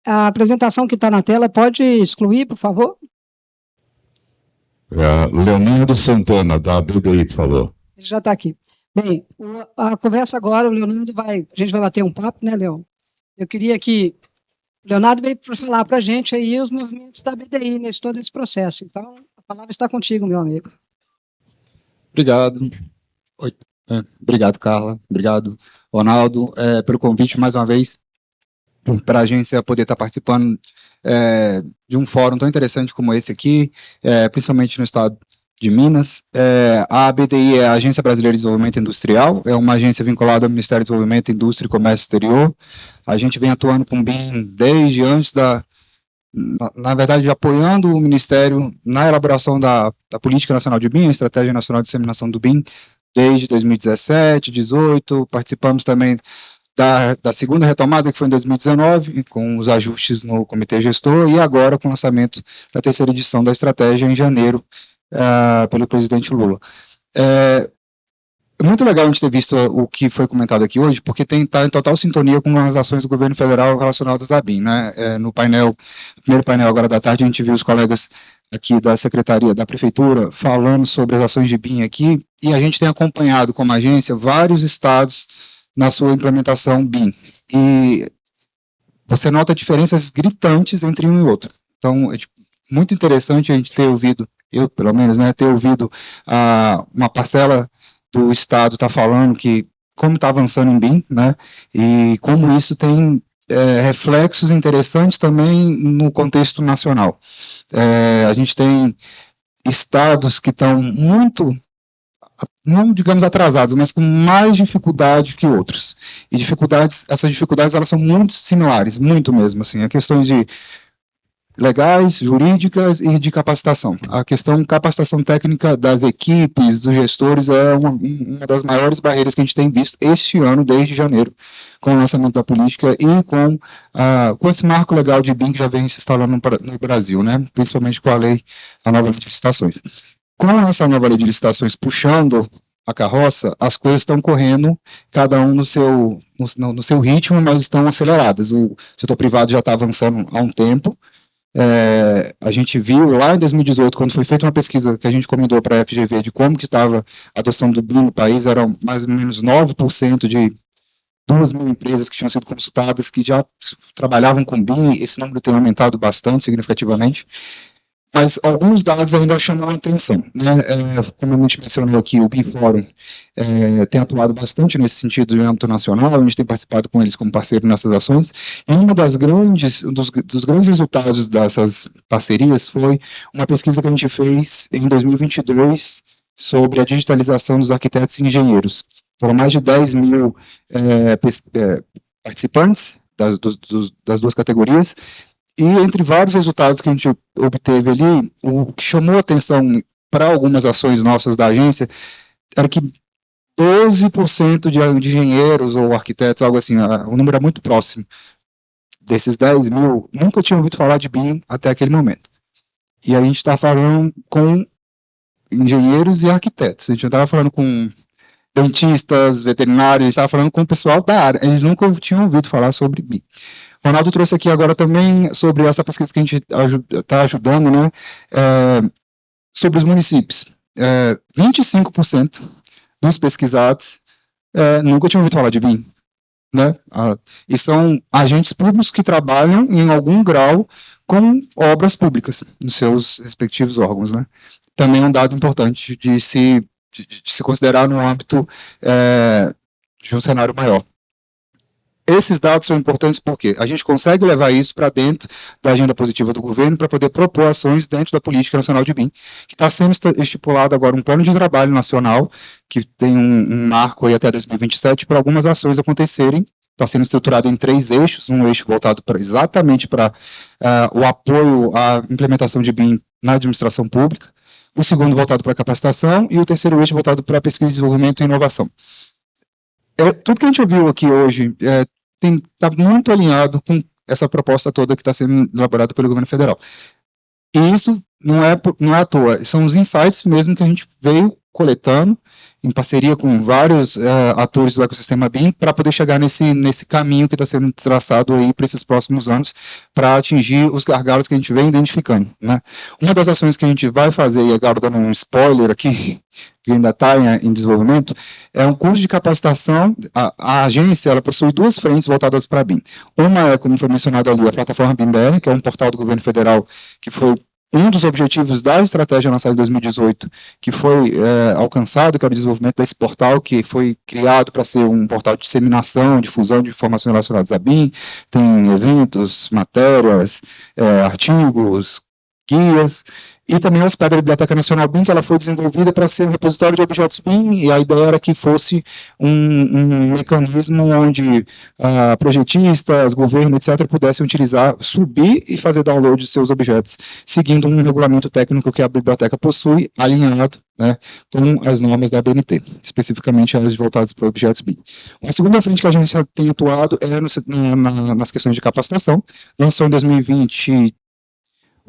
A apresentação que está na tela, pode excluir, por favor? Leonardo Santana, da BDI, por favor. Ele já está aqui. Bem, a conversa agora, o Leonardo a gente vai bater um papo, né, Leon? Eu queria que o Leonardo veio para falar para a gente aí os movimentos da BDI nesse todo esse processo. Então, a palavra está contigo, meu amigo. Obrigado. Obrigado, Carla. Obrigado, Ronaldo, pelo convite mais uma vez, para a agência poder estar participando de um fórum tão interessante como esse aqui, principalmente no estado de Minas. A ABDI é a Agência Brasileira de Desenvolvimento Industrial, é uma agência vinculada ao Ministério do Desenvolvimento, Indústria e Comércio Exterior. A gente vem atuando com BIM desde antes na verdade, apoiando o Ministério na elaboração da Política Nacional de BIM, a Estratégia Nacional de Disseminação do BIM, desde 2017, 2018, participamos também da segunda retomada, que foi em 2019, com os ajustes no Comitê Gestor, e agora com o lançamento da terceira edição da estratégia em janeiro, pelo presidente Lula. É muito legal a gente ter visto o que foi comentado aqui hoje, porque está em total sintonia com as ações do governo federal relacionadas à BIM, né? No primeiro painel agora da tarde, a gente viu os colegas aqui da Secretaria, da Prefeitura, falando sobre as ações de BIM aqui, e a gente tem acompanhado como agência vários estados na sua implementação BIM, e você nota diferenças gritantes entre um e outro. Então, é muito interessante a gente ter ouvido eu pelo menos, né, ter ouvido uma parcela do Estado tá falando que como está avançando em BIM, né, e como isso tem reflexos interessantes também no contexto nacional. A gente tem estados que estão muito, não digamos atrasados, mas com mais dificuldade que outros. E essas dificuldades elas são muito similares, muito mesmo, assim, a questões de legais, jurídicas e de capacitação. A questão capacitação técnica das equipes, dos gestores, é uma das maiores barreiras que a gente tem visto este ano, desde janeiro, com o lançamento da política e com esse marco legal de BIM que já vem se instalando no Brasil, né? Principalmente com a nova lei de licitações. Com essa nova lei de licitações puxando a carroça, as coisas estão correndo, cada um no seu ritmo, mas estão aceleradas. O setor privado já está avançando há um tempo. A gente viu lá em 2018, quando foi feita uma pesquisa que a gente encomendou para a FGV de como que estava a adoção do BIM no país, eram mais ou menos 9% de 2.000 empresas que tinham sido consultadas, que já trabalhavam com BIM, esse número tem aumentado bastante, significativamente. Mas alguns dados ainda chamam a atenção, né? Como a gente mencionou aqui, o BIM Fórum tem atuado bastante nesse sentido em âmbito nacional, a gente tem participado com eles como parceiro nessas ações, e um dos grandes resultados dessas parcerias foi uma pesquisa que a gente fez em 2022 sobre a digitalização dos arquitetos e engenheiros. Foram mais de 10.000 participantes das duas categorias. E entre vários resultados que a gente obteve ali, o que chamou a atenção para algumas ações nossas da agência era que 12% de engenheiros ou arquitetos, algo assim, o número é muito próximo, desses 10.000, nunca tinham ouvido falar de BIM até aquele momento. E a gente está falando com engenheiros e arquitetos, a gente não estava falando com dentistas, veterinários, a gente estava falando com o pessoal da área, eles nunca tinham ouvido falar sobre BIM. O Ronaldo trouxe aqui agora também sobre essa pesquisa que a gente está ajudando, né, sobre os municípios. 25% dos pesquisados nunca tinham ouvido falar de BIM, né, e são agentes públicos que trabalham em algum grau com obras públicas nos seus respectivos órgãos, né. Também é um dado importante de se considerar no âmbito de um cenário maior. Esses dados são importantes porque a gente consegue levar isso para dentro da agenda positiva do governo para poder propor ações dentro da política nacional de BIM, que está sendo estipulado agora um plano de trabalho nacional, que tem um marco aí até 2027 para algumas ações acontecerem. Está sendo estruturado em 3 eixos, um eixo voltado exatamente para o apoio à implementação de BIM na administração pública, o segundo voltado para a capacitação e o terceiro eixo voltado para a pesquisa, desenvolvimento e inovação. Tudo que a gente ouviu aqui hoje está muito alinhado com essa proposta toda que está sendo elaborada pelo governo federal. E isso não é à toa, são os insights mesmo que a gente veio coletando em parceria com vários atores do ecossistema BIM para poder chegar nesse caminho que está sendo traçado aí para esses próximos anos para atingir os gargalos que a gente vem identificando, né? Uma das ações que a gente vai fazer, e agora dando um spoiler aqui, que ainda está em desenvolvimento, é um curso de capacitação. A agência ela possui 2 frentes voltadas para BIM. Uma é, como foi mencionado ali, a plataforma BIM-BR, que é um portal do governo federal que foi um dos objetivos da estratégia nacional de 2018, que foi alcançado, que é o desenvolvimento desse portal, que foi criado para ser um portal de disseminação, difusão de informações relacionadas a BIM, tem eventos, matérias, artigos, guias, e também hospeda a Biblioteca Nacional BIM, que ela foi desenvolvida para ser um repositório de objetos BIM, e a ideia era que fosse um mecanismo onde projetistas, governo, etc., pudessem utilizar, subir e fazer download de seus objetos, seguindo um regulamento técnico que a biblioteca possui, alinhado, né, com as normas da ABNT, especificamente elas voltadas para objetos BIM. A segunda frente que a agência tem atuado é nas questões de capacitação. Lançou em 2020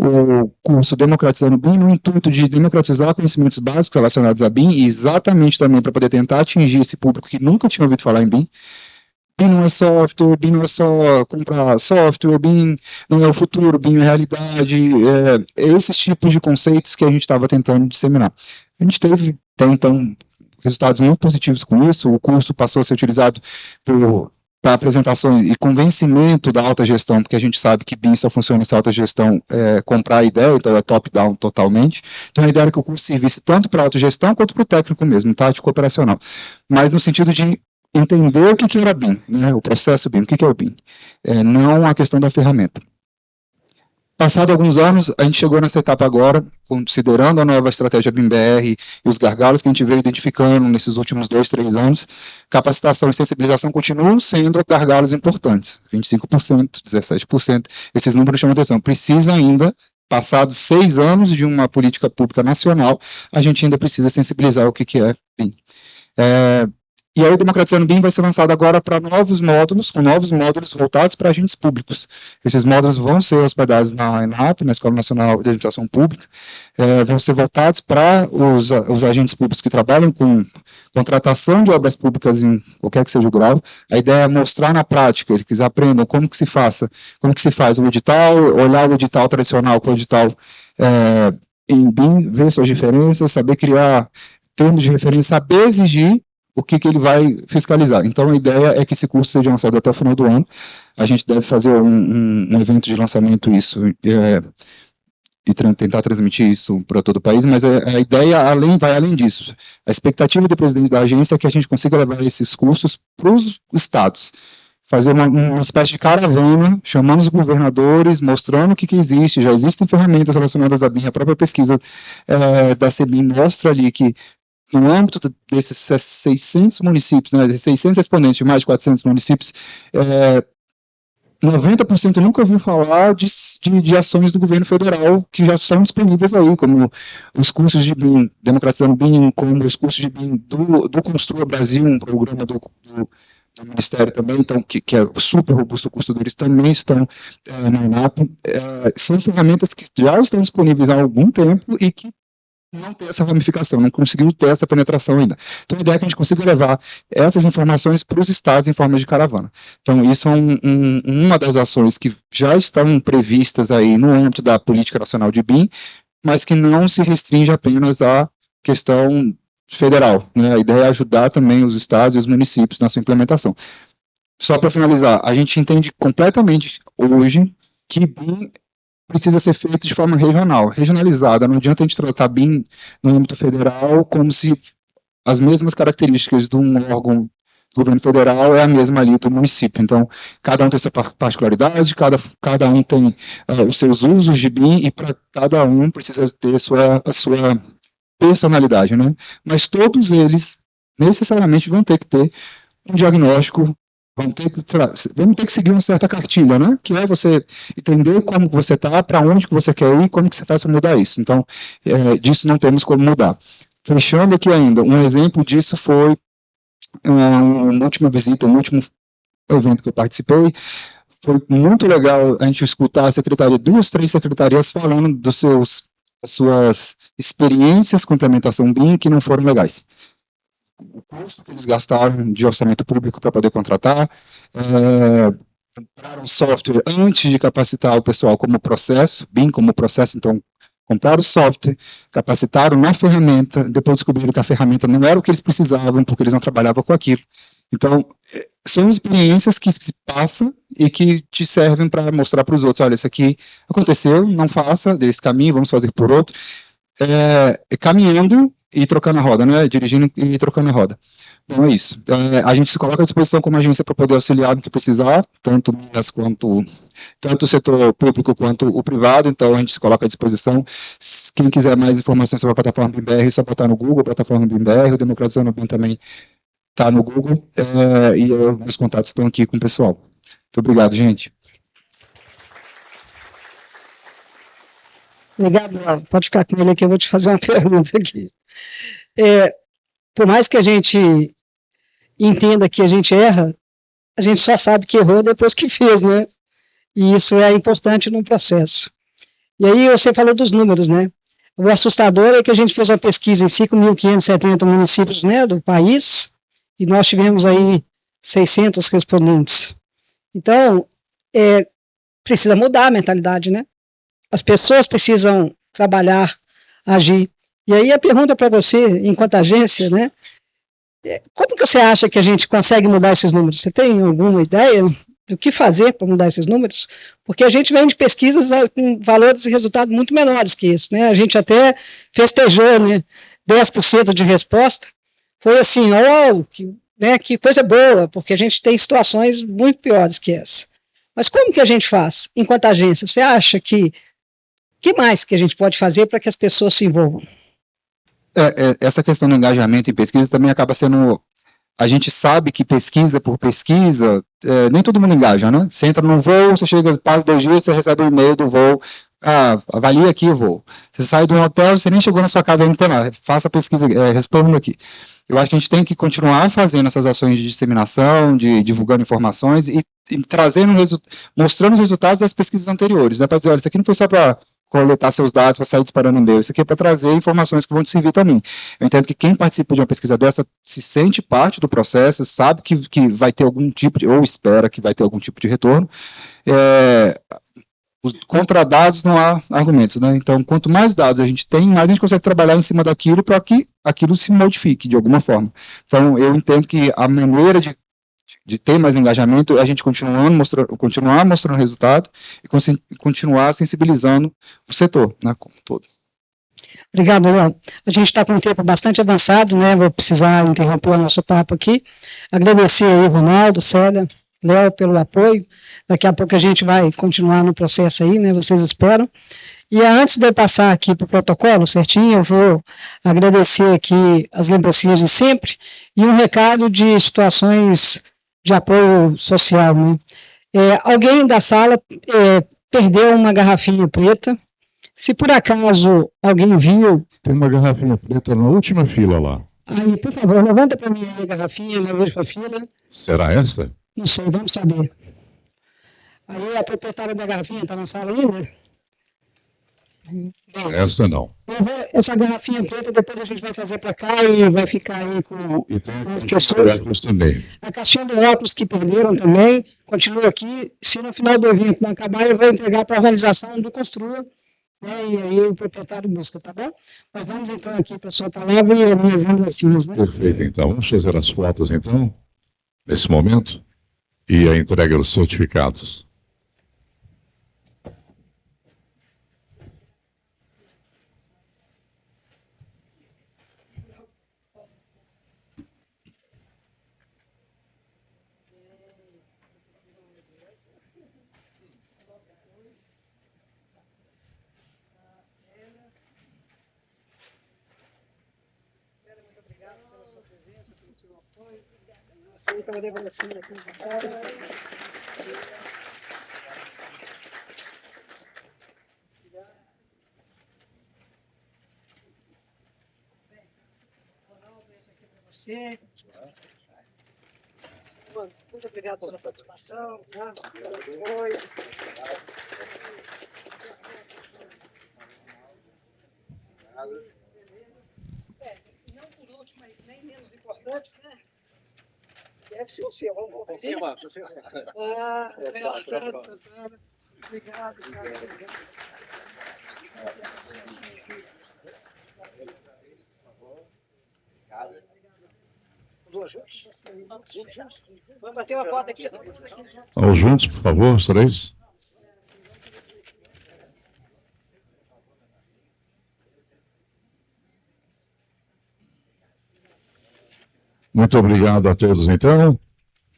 o curso Democratizando BIM, no intuito de democratizar conhecimentos básicos relacionados a BIM, e exatamente também para poder tentar atingir esse público que nunca tinha ouvido falar em BIM. BIM não é software, BIM não é só comprar software, BIM não é o futuro, BIM é realidade, esses tipos de conceitos que a gente estava tentando disseminar. A gente teve, até então, resultados muito positivos com isso. O curso passou a ser utilizado por para apresentação e convencimento da alta gestão, porque a gente sabe que BIM só funciona se a alta gestão comprar a ideia, então é top-down totalmente. Então a ideia era que o curso servisse tanto para a alta gestão quanto para o técnico mesmo, tático operacional, mas no sentido de entender o que era BIM, né, o processo BIM, o que é o BIM, não a questão da ferramenta. Passado alguns anos, a gente chegou nessa etapa agora, considerando a nova estratégia BIM-BR e os gargalos que a gente veio identificando nesses últimos 2, 3 anos, capacitação e sensibilização continuam sendo gargalos importantes, 25%, 17%, esses números chamam atenção. Precisa ainda, passados 6 anos de uma política pública nacional, a gente ainda precisa sensibilizar o que é BIM. E aí o Democratizando BIM vai ser lançado agora para novos módulos, com novos módulos voltados para agentes públicos. Esses módulos vão ser hospedados na ENAP, na Escola Nacional de Administração Pública, vão ser voltados para os agentes públicos que trabalham com contratação de obras públicas em qualquer que seja o grau. A ideia é mostrar na prática, eles aprendam como que se faz o edital, olhar o edital tradicional com o edital em BIM, ver suas diferenças, saber criar termos de referência, saber exigir o que ele vai fiscalizar. Então, a ideia é que esse curso seja lançado até o final do ano. A gente deve fazer um evento de lançamento e tentar transmitir isso para todo o país, mas a ideia vai além disso. A expectativa do presidente da agência é que a gente consiga levar esses cursos para os estados, fazer uma espécie de caravana, chamando os governadores, mostrando o que existe. Já existem ferramentas relacionadas à BIM, a própria pesquisa da CBIM mostra ali que no âmbito desses 600 municípios, né, 600 respondentes de mais de 400 municípios, 90% nunca ouviu falar de ações do governo federal que já são disponíveis aí, como os cursos de BIM, Democratizando BIM, como os cursos de BIM do Construa Brasil, um programa do Ministério também, então, que é super robusto, o custo deles também estão na ENAP. São ferramentas que já estão disponíveis há algum tempo e que não tem essa ramificação, não conseguiu ter essa penetração ainda. Então, a ideia é que a gente consiga levar essas informações para os estados em forma de caravana. Então, isso é uma das ações que já estão previstas aí no âmbito da Política Nacional de BIM, mas que não se restringe apenas à questão federal, né? A ideia é ajudar também os estados e os municípios na sua implementação. Só para finalizar, a gente entende completamente hoje que BIM precisa ser feito de forma regional, regionalizada. Não adianta a gente tratar BIM no âmbito federal como se as mesmas características de um órgão do governo federal é a mesma ali do município. Então, cada um tem sua particularidade, cada um tem os seus usos de BIM e para cada um precisa ter a sua personalidade, né? Mas todos eles necessariamente vão ter que ter um diagnóstico. Vamos ter que seguir uma certa cartilha, né? Que é você entender como você está, para onde que você quer ir, como que você faz para mudar isso. Então, disso não temos como mudar. Fechando aqui ainda, um exemplo disso foi uma última visita, um último evento que eu participei. Foi muito legal a gente escutar a secretaria, 2, 3 secretarias falando das suas experiências com implementação BIM que não foram legais. O custo que eles gastaram de orçamento público para poder contratar, compraram software antes de capacitar o pessoal como processo, BIM como processo, então compraram o software, capacitaram na ferramenta, depois descobriram que a ferramenta não era o que eles precisavam, porque eles não trabalhavam com aquilo. Então, são experiências que se passam e que te servem para mostrar para os outros, olha, isso aqui aconteceu, não faça desse caminho, vamos fazer por outro. Caminhando e trocando a roda, né? Dirigindo e trocando a roda. Então é isso. A gente se coloca à disposição como agência para poder auxiliar no que precisar, tanto o setor público quanto o privado, então a gente se coloca à disposição. Quem quiser mais informações sobre a plataforma BIM-BR, é só botar no Google, plataforma BIM-BR, o Democratizando BIM também está no Google, e meus contatos estão aqui com o pessoal. Muito obrigado, gente. Obrigado, Laura. Pode ficar com ele aqui, eu vou te fazer uma pergunta aqui. Por mais que a gente entenda que a gente erra, a gente só sabe que errou depois que fez, né? E isso é importante no processo. E aí você falou dos números, né? O assustador é que a gente fez uma pesquisa em 5.570 municípios, né, do país, e nós tivemos aí 600 respondentes. Então, precisa mudar a mentalidade, né? As pessoas precisam trabalhar, agir. E aí a pergunta para você, enquanto agência, né? Como que você acha que a gente consegue mudar esses números? Você tem alguma ideia do que fazer para mudar esses números? Porque a gente vem de pesquisas com valores e resultados muito menores que isso, né? A gente até festejou, né, 10% de resposta. Foi assim, que coisa boa, porque a gente tem situações muito piores que essa. Mas como que a gente faz enquanto agência? Você acha que mais que a gente pode fazer para que as pessoas se envolvam? Essa questão do engajamento em pesquisa também acaba sendo... A gente sabe que pesquisa por pesquisa, nem todo mundo engaja, né? Você entra no voo, você chega, passa 2 dias, você recebe um e-mail do voo, avalia aqui o voo. Você sai do hotel, você nem chegou na sua casa ainda, tem lá, faça a pesquisa, responda aqui. Eu acho que a gente tem que continuar fazendo essas ações de disseminação, de divulgando informações e trazendo, mostrando os resultados das pesquisas anteriores, né? Para dizer, olha, isso aqui não foi só para coletar seus dados para sair disparando e-mail, isso aqui é para trazer informações que vão te servir também. Eu entendo que quem participa de uma pesquisa dessa se sente parte do processo, sabe que vai ter algum tipo de, ou espera que vai ter algum tipo de retorno. Contra dados não há argumentos, né? Então, quanto mais dados a gente tem, mais a gente consegue trabalhar em cima daquilo para que aquilo se modifique de alguma forma. Então, eu entendo que a maneira de ter mais engajamento é a gente continuar mostrando resultado e continuar sensibilizando o setor, né, como um todo. Obrigado, Léo. A gente está com um tempo bastante avançado, né? Vou precisar interromper o nosso papo aqui. Agradecer aí, Ronaldo, Célia, Léo, pelo apoio. Daqui a pouco a gente vai continuar no processo aí, né? Vocês esperam. E antes de eu passar aqui para o protocolo certinho, eu vou agradecer aqui as lembrancinhas de sempre e um recado de situações de apoio social, né? Alguém da sala perdeu uma garrafinha preta. Se por acaso alguém viu... Tem uma garrafinha preta na última fila lá. Aí, por favor, levanta para mim a garrafinha na última fila. Será essa? Não sei, vamos saber. Aí a proprietária da garrafinha está na sala ainda? Bom, essa não. Essa garrafinha preta depois a gente vai trazer para cá e vai ficar aí com E tem as a pessoas. óculos também. A caixinha de óculos que perderam também, continua aqui. Se no final do evento não acabar, eu vou entregar para a organização do Construa, né, e aí o proprietário busca, tá bom? Mas vamos então aqui para a sua palavra e as minhas lembrancinhas, né? Perfeito, então. Vamos fazer as fotos, então, nesse momento, e a entrega dos certificados. Sim, pela lembrancinha aqui. Você. Muito obrigado pela participação. Tá? Oi. Não por último, mas nem menos importante, né? Deve ser o seu, vamos conferir. Obrigado. Duas juntos? Vamos bater uma foto aqui. Aos juntos, por favor, os 3. Muito obrigado a todos, então.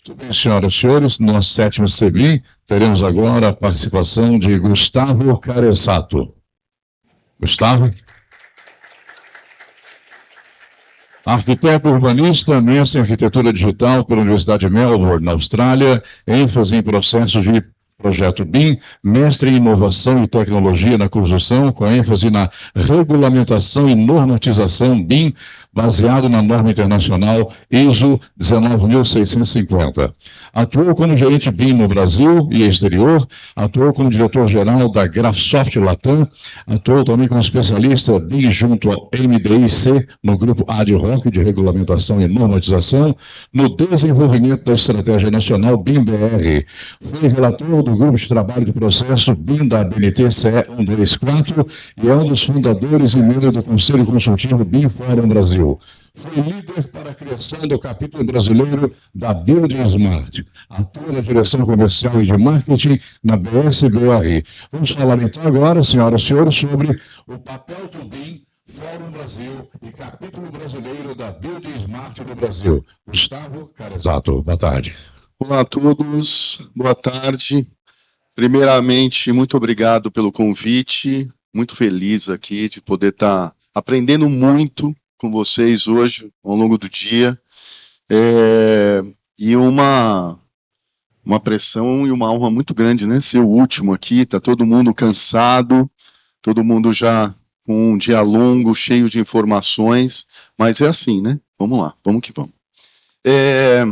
Muito bem, senhoras e senhores, no nosso 7º CBIM, teremos agora a participação de Gustavo Caresato. Gustavo? Arquiteto urbanista, mestre em arquitetura digital pela Universidade de Melbourne, na Austrália, ênfase em processos de projeto BIM, mestre em inovação e tecnologia na construção, com ênfase na regulamentação e normatização BIM, baseado na norma internacional ISO 19650. Atuou como gerente BIM no Brasil e exterior, atuou como diretor-geral da Graphisoft Latam, atuou também como especialista BIM junto ao MDIC, no grupo ad hoc de regulamentação e normatização, no desenvolvimento da Estratégia Nacional BIM-BR. Foi relator do grupo de trabalho de processo BIM da ABNT CE 124 e é um dos fundadores e membro do Conselho Consultivo BIM Fórum Brasil. Brasil. Foi líder para a criação do capítulo brasileiro da Build Smart. Atua na direção comercial e de marketing na BSBOR. Vamos falar então agora, senhoras e senhores, sobre o papel do BIM, Fórum Brasil e capítulo brasileiro da Build Smart no Brasil. Gustavo Carezato, boa tarde. Olá a todos, boa tarde. Primeiramente, muito obrigado pelo convite. Muito feliz aqui de poder estar aprendendo muito com vocês hoje, ao longo do dia. E uma pressão e uma honra muito grande, né? Ser o último aqui, tá todo mundo cansado, todo mundo já com um dia longo, cheio de informações, mas é assim, né? Vamos lá, vamos que vamos. É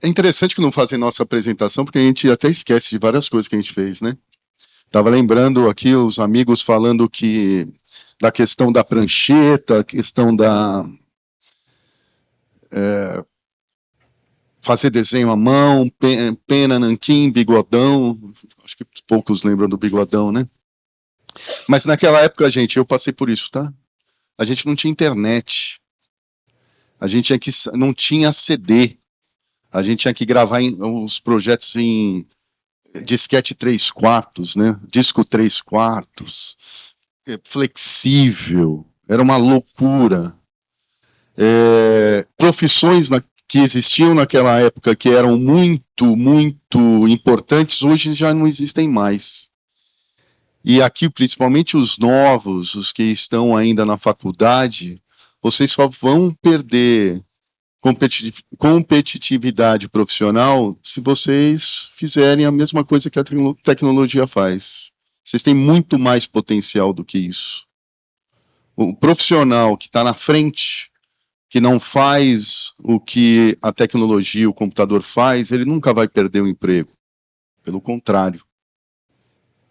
interessante que não fazem nossa apresentação, porque a gente até esquece de várias coisas que a gente fez, né? Estava lembrando aqui os amigos falando da questão da prancheta, a questão da fazer desenho à mão, pena, nanquim, bigodão. Acho que poucos lembram do bigodão, né? Mas naquela época, gente, eu passei por isso, tá? A gente não tinha internet. A gente não tinha CD. A gente tinha que gravar os projetos em disquete 3/4, né? Disco 3/4, flexível, era uma loucura. Profissões que existiam naquela época, que eram muito, muito importantes, hoje já não existem mais. E aqui, principalmente os novos, os que estão ainda na faculdade, vocês só vão perder competitividade profissional se vocês fizerem a mesma coisa que a tecnologia faz. Vocês têm muito mais potencial do que isso. O profissional que está na frente, que não faz o que a tecnologia, o computador faz, ele nunca vai perder o emprego. Pelo contrário.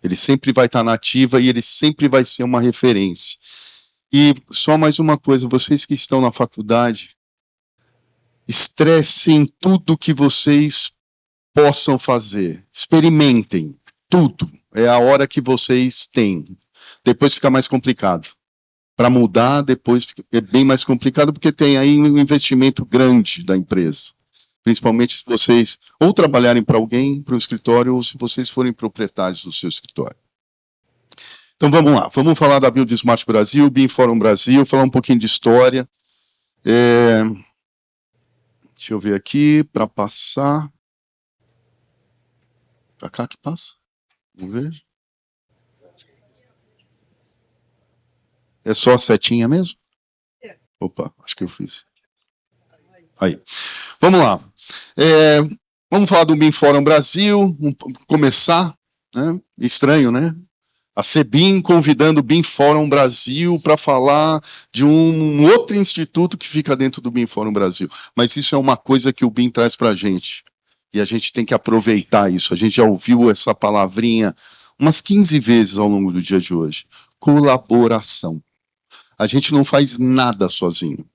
Ele sempre vai estar na ativa e ele sempre vai ser uma referência. E só mais uma coisa, vocês que estão na faculdade, estressem tudo que vocês possam fazer. Experimentem tudo. É a hora que vocês têm. Depois fica mais complicado. Para mudar, depois é bem mais complicado, porque tem aí um investimento grande da empresa. Principalmente se vocês ou trabalharem para alguém, para um escritório, ou se vocês forem proprietários do seu escritório. Então vamos lá. Vamos falar da Build Smart Brasil, BIM Fórum Brasil, falar um pouquinho de história. Deixa eu ver aqui, para passar. Para cá que passa? Vamos ver. É só a setinha mesmo? Opa, acho que eu fiz. Aí. Vamos lá. Vamos falar do BIM Fórum Brasil. Começar, né? Estranho, né? A CBIM convidando o BIM Fórum Brasil para falar de um outro instituto que fica dentro do BIM Fórum Brasil. Mas isso é uma coisa que o BIM traz para a gente. E a gente tem que aproveitar isso. A gente já ouviu essa palavrinha umas 15 vezes ao longo do dia de hoje. Colaboração. A gente não faz nada sozinho.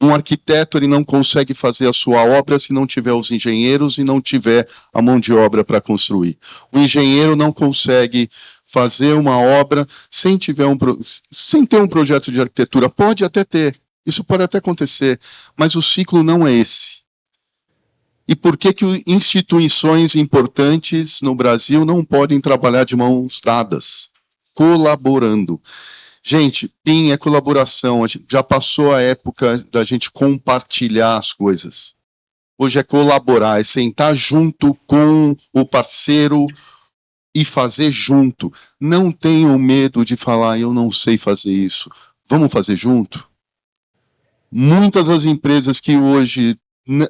Um arquiteto ele não consegue fazer a sua obra se não tiver os engenheiros e não tiver a mão de obra para construir. O engenheiro não consegue fazer uma obra sem ter um projeto de arquitetura. Pode até ter, isso pode até acontecer, mas o ciclo não é esse. E por que instituições importantes no Brasil não podem trabalhar de mãos dadas, colaborando? Gente, BIM é colaboração, já passou a época da gente compartilhar as coisas. Hoje é colaborar, é sentar junto com o parceiro e fazer junto. Não tenham medo de falar, eu não sei fazer isso. Vamos fazer junto? Muitas das empresas que hoje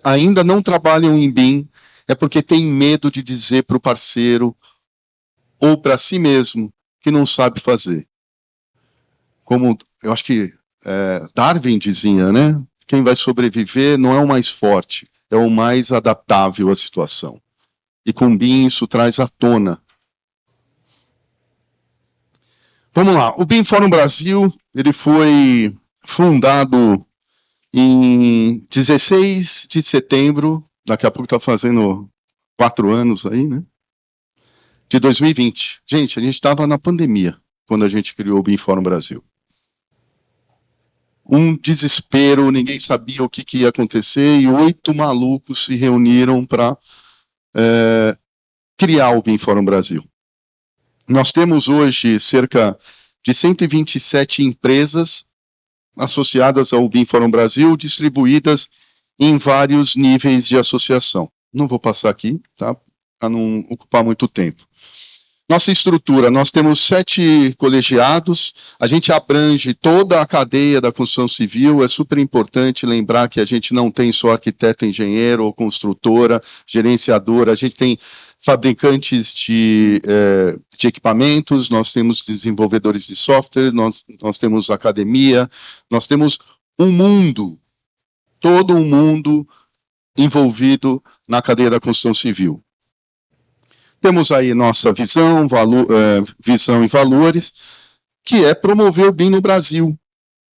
ainda não trabalham em BIM é porque tem medo de dizer para o parceiro ou para si mesmo que não sabe fazer. Como eu acho que Darwin dizia, né? Quem vai sobreviver não é o mais forte, é o mais adaptável à situação. E com BIM isso traz à tona. Vamos lá, o BIM Fórum Brasil, ele foi fundado em 16 de setembro, daqui a pouco está fazendo 4 anos aí, né? De 2020. Gente, a gente estava na pandemia quando a gente criou o BIM Fórum Brasil. um desespero, ninguém sabia o que ia acontecer, e 8 malucos se reuniram para criar o BIM Fórum Brasil. Nós temos hoje cerca de 127 empresas associadas ao BIM Fórum Brasil, distribuídas em vários níveis de associação. Não vou passar aqui, tá? Para não ocupar muito tempo. Nossa estrutura, nós temos 7 colegiados, a gente abrange toda a cadeia da construção civil, é super importante lembrar que a gente não tem só arquiteto, engenheiro ou construtora, gerenciadora, a gente tem fabricantes de equipamentos, nós temos desenvolvedores de software, nós temos academia, nós temos um mundo, todo um mundo envolvido na cadeia da construção civil. Temos aí nossa visão e valores, que é promover o BIM no Brasil,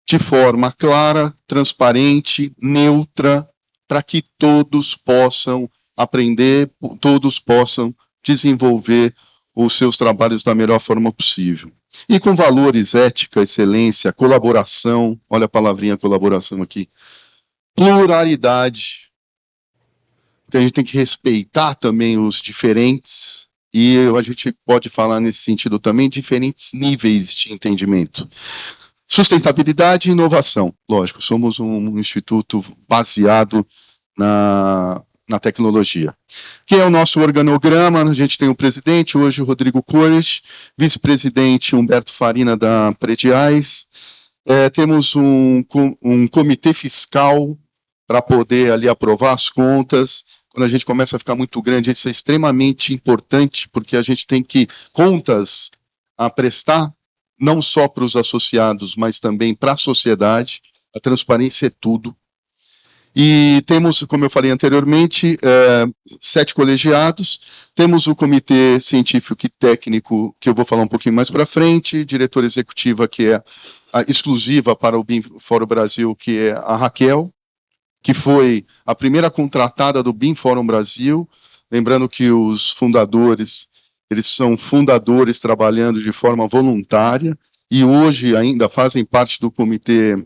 de forma clara, transparente, neutra, para que todos possam aprender, todos possam desenvolver os seus trabalhos da melhor forma possível. E com valores, ética, excelência, colaboração, olha a palavrinha colaboração aqui, pluralidade, porque a gente tem que respeitar também os diferentes, e a gente pode falar nesse sentido também, diferentes níveis de entendimento. Sustentabilidade e inovação, lógico, somos um instituto baseado na tecnologia. Que é o nosso organograma, a gente tem o presidente, hoje o Rodrigo Cores, vice-presidente Humberto Farina da Prediais, temos um comitê fiscal para poder ali aprovar as contas. Quando a gente começa a ficar muito grande, isso é extremamente importante, porque a gente tem contas a prestar, não só para os associados, mas também para a sociedade. A transparência é tudo. E temos, como eu falei anteriormente, 7 colegiados, temos o comitê científico e técnico, que eu vou falar um pouquinho mais para frente, diretora executiva, que é exclusiva para o BIM Fórum Brasil, que é a Raquel, que foi a primeira contratada do BIM Fórum Brasil, lembrando que os fundadores, eles são fundadores trabalhando de forma voluntária, e hoje ainda fazem parte do comitê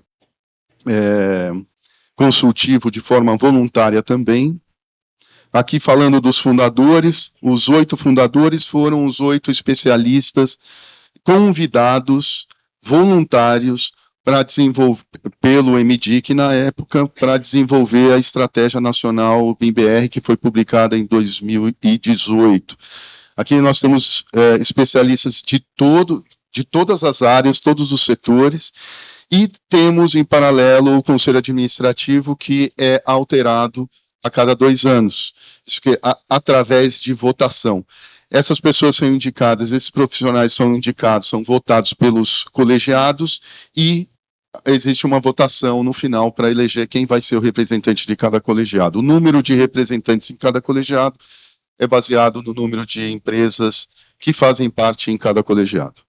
consultivo de forma voluntária também. Aqui falando dos fundadores, os 8 fundadores foram os 8 especialistas convidados, voluntários, para desenvolver, pelo MDIC na época, para desenvolver a Estratégia Nacional BIM-BR, que foi publicada em 2018. Aqui nós temos especialistas de todas as áreas, todos os setores, e temos em paralelo o Conselho Administrativo, que é alterado a cada 2 anos, isso que através de votação. Essas pessoas são indicadas, esses profissionais são indicados, são votados pelos colegiados, e existe uma votação no final para eleger quem vai ser o representante de cada colegiado. O número de representantes em cada colegiado é baseado no número de empresas que fazem parte em cada colegiado.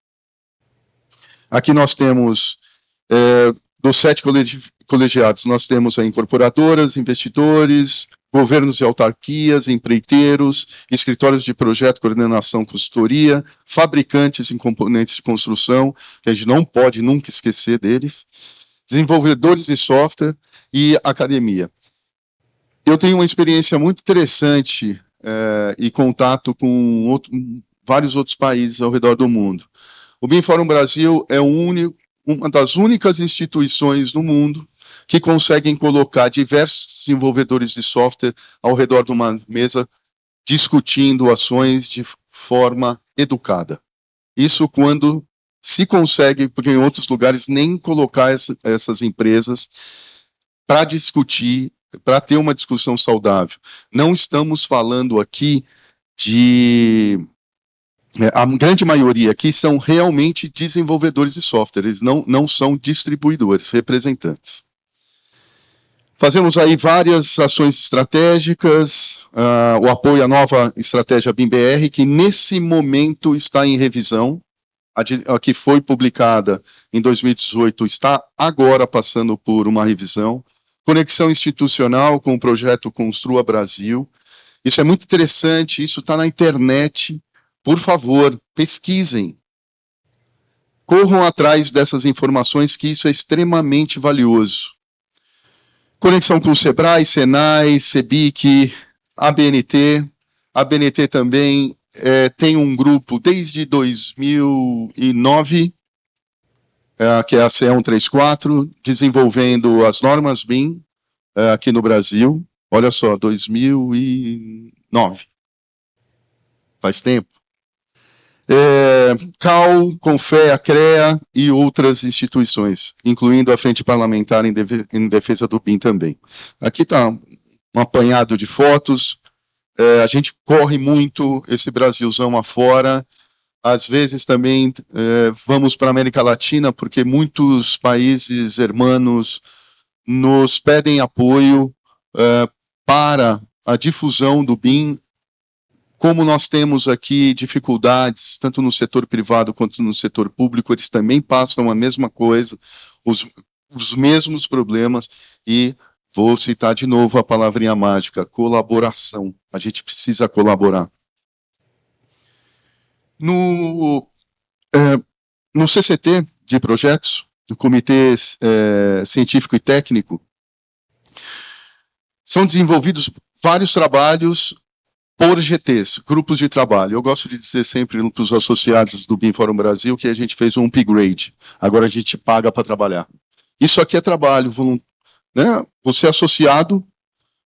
Aqui nós temos, dos 7 colegiados, nós temos incorporadoras, investidores, governos e autarquias, empreiteiros, escritórios de projeto, coordenação, consultoria, fabricantes em componentes de construção, que a gente não pode nunca esquecer deles, desenvolvedores de software e academia. Eu tenho uma experiência muito interessante e contato com vários outros países ao redor do mundo. O BIM Fórum Brasil é uma das únicas instituições no mundo que conseguem colocar diversos desenvolvedores de software ao redor de uma mesa, discutindo ações de forma educada. Isso quando se consegue, porque em outros lugares nem colocar essas empresas para discutir, para ter uma discussão saudável. Não estamos falando aqui a grande maioria aqui são realmente desenvolvedores de software, eles não são distribuidores, representantes. Fazemos aí várias ações estratégicas, o apoio à nova estratégia BIM-BR, que nesse momento está em revisão, a que foi publicada em 2018 está agora passando por uma revisão. Conexão institucional com o projeto Construa Brasil, isso é muito interessante, isso está na internet. Por favor, pesquisem. corram atrás dessas informações, que isso é extremamente valioso. Conexão com o Sebrae, Senai, Sebic, ABNT. A ABNT também tem um grupo desde 2009, que é a CE 134, desenvolvendo as normas BIM aqui no Brasil. Olha só, 2009. Faz tempo. CAL, CONFEA, CREA e outras instituições, incluindo a Frente Parlamentar em Defesa do BIM também. Aqui está um apanhado de fotos. A gente corre muito esse Brasilzão afora. Às vezes também vamos para a América Latina, porque muitos países hermanos nos pedem apoio para a difusão do BIM. Como nós temos aqui dificuldades, tanto no setor privado quanto no setor público, eles também passam a mesma coisa, os mesmos problemas, e vou citar de novo a palavrinha mágica: colaboração. A gente precisa colaborar. No CCT de projetos, no Comitê Científico e Técnico, são desenvolvidos vários trabalhos por GTs, grupos de trabalho. Eu gosto de dizer sempre para os associados do BIM Fórum Brasil que a gente fez um upgrade. Agora a gente paga para trabalhar. Isso aqui é trabalho, né? Você é associado,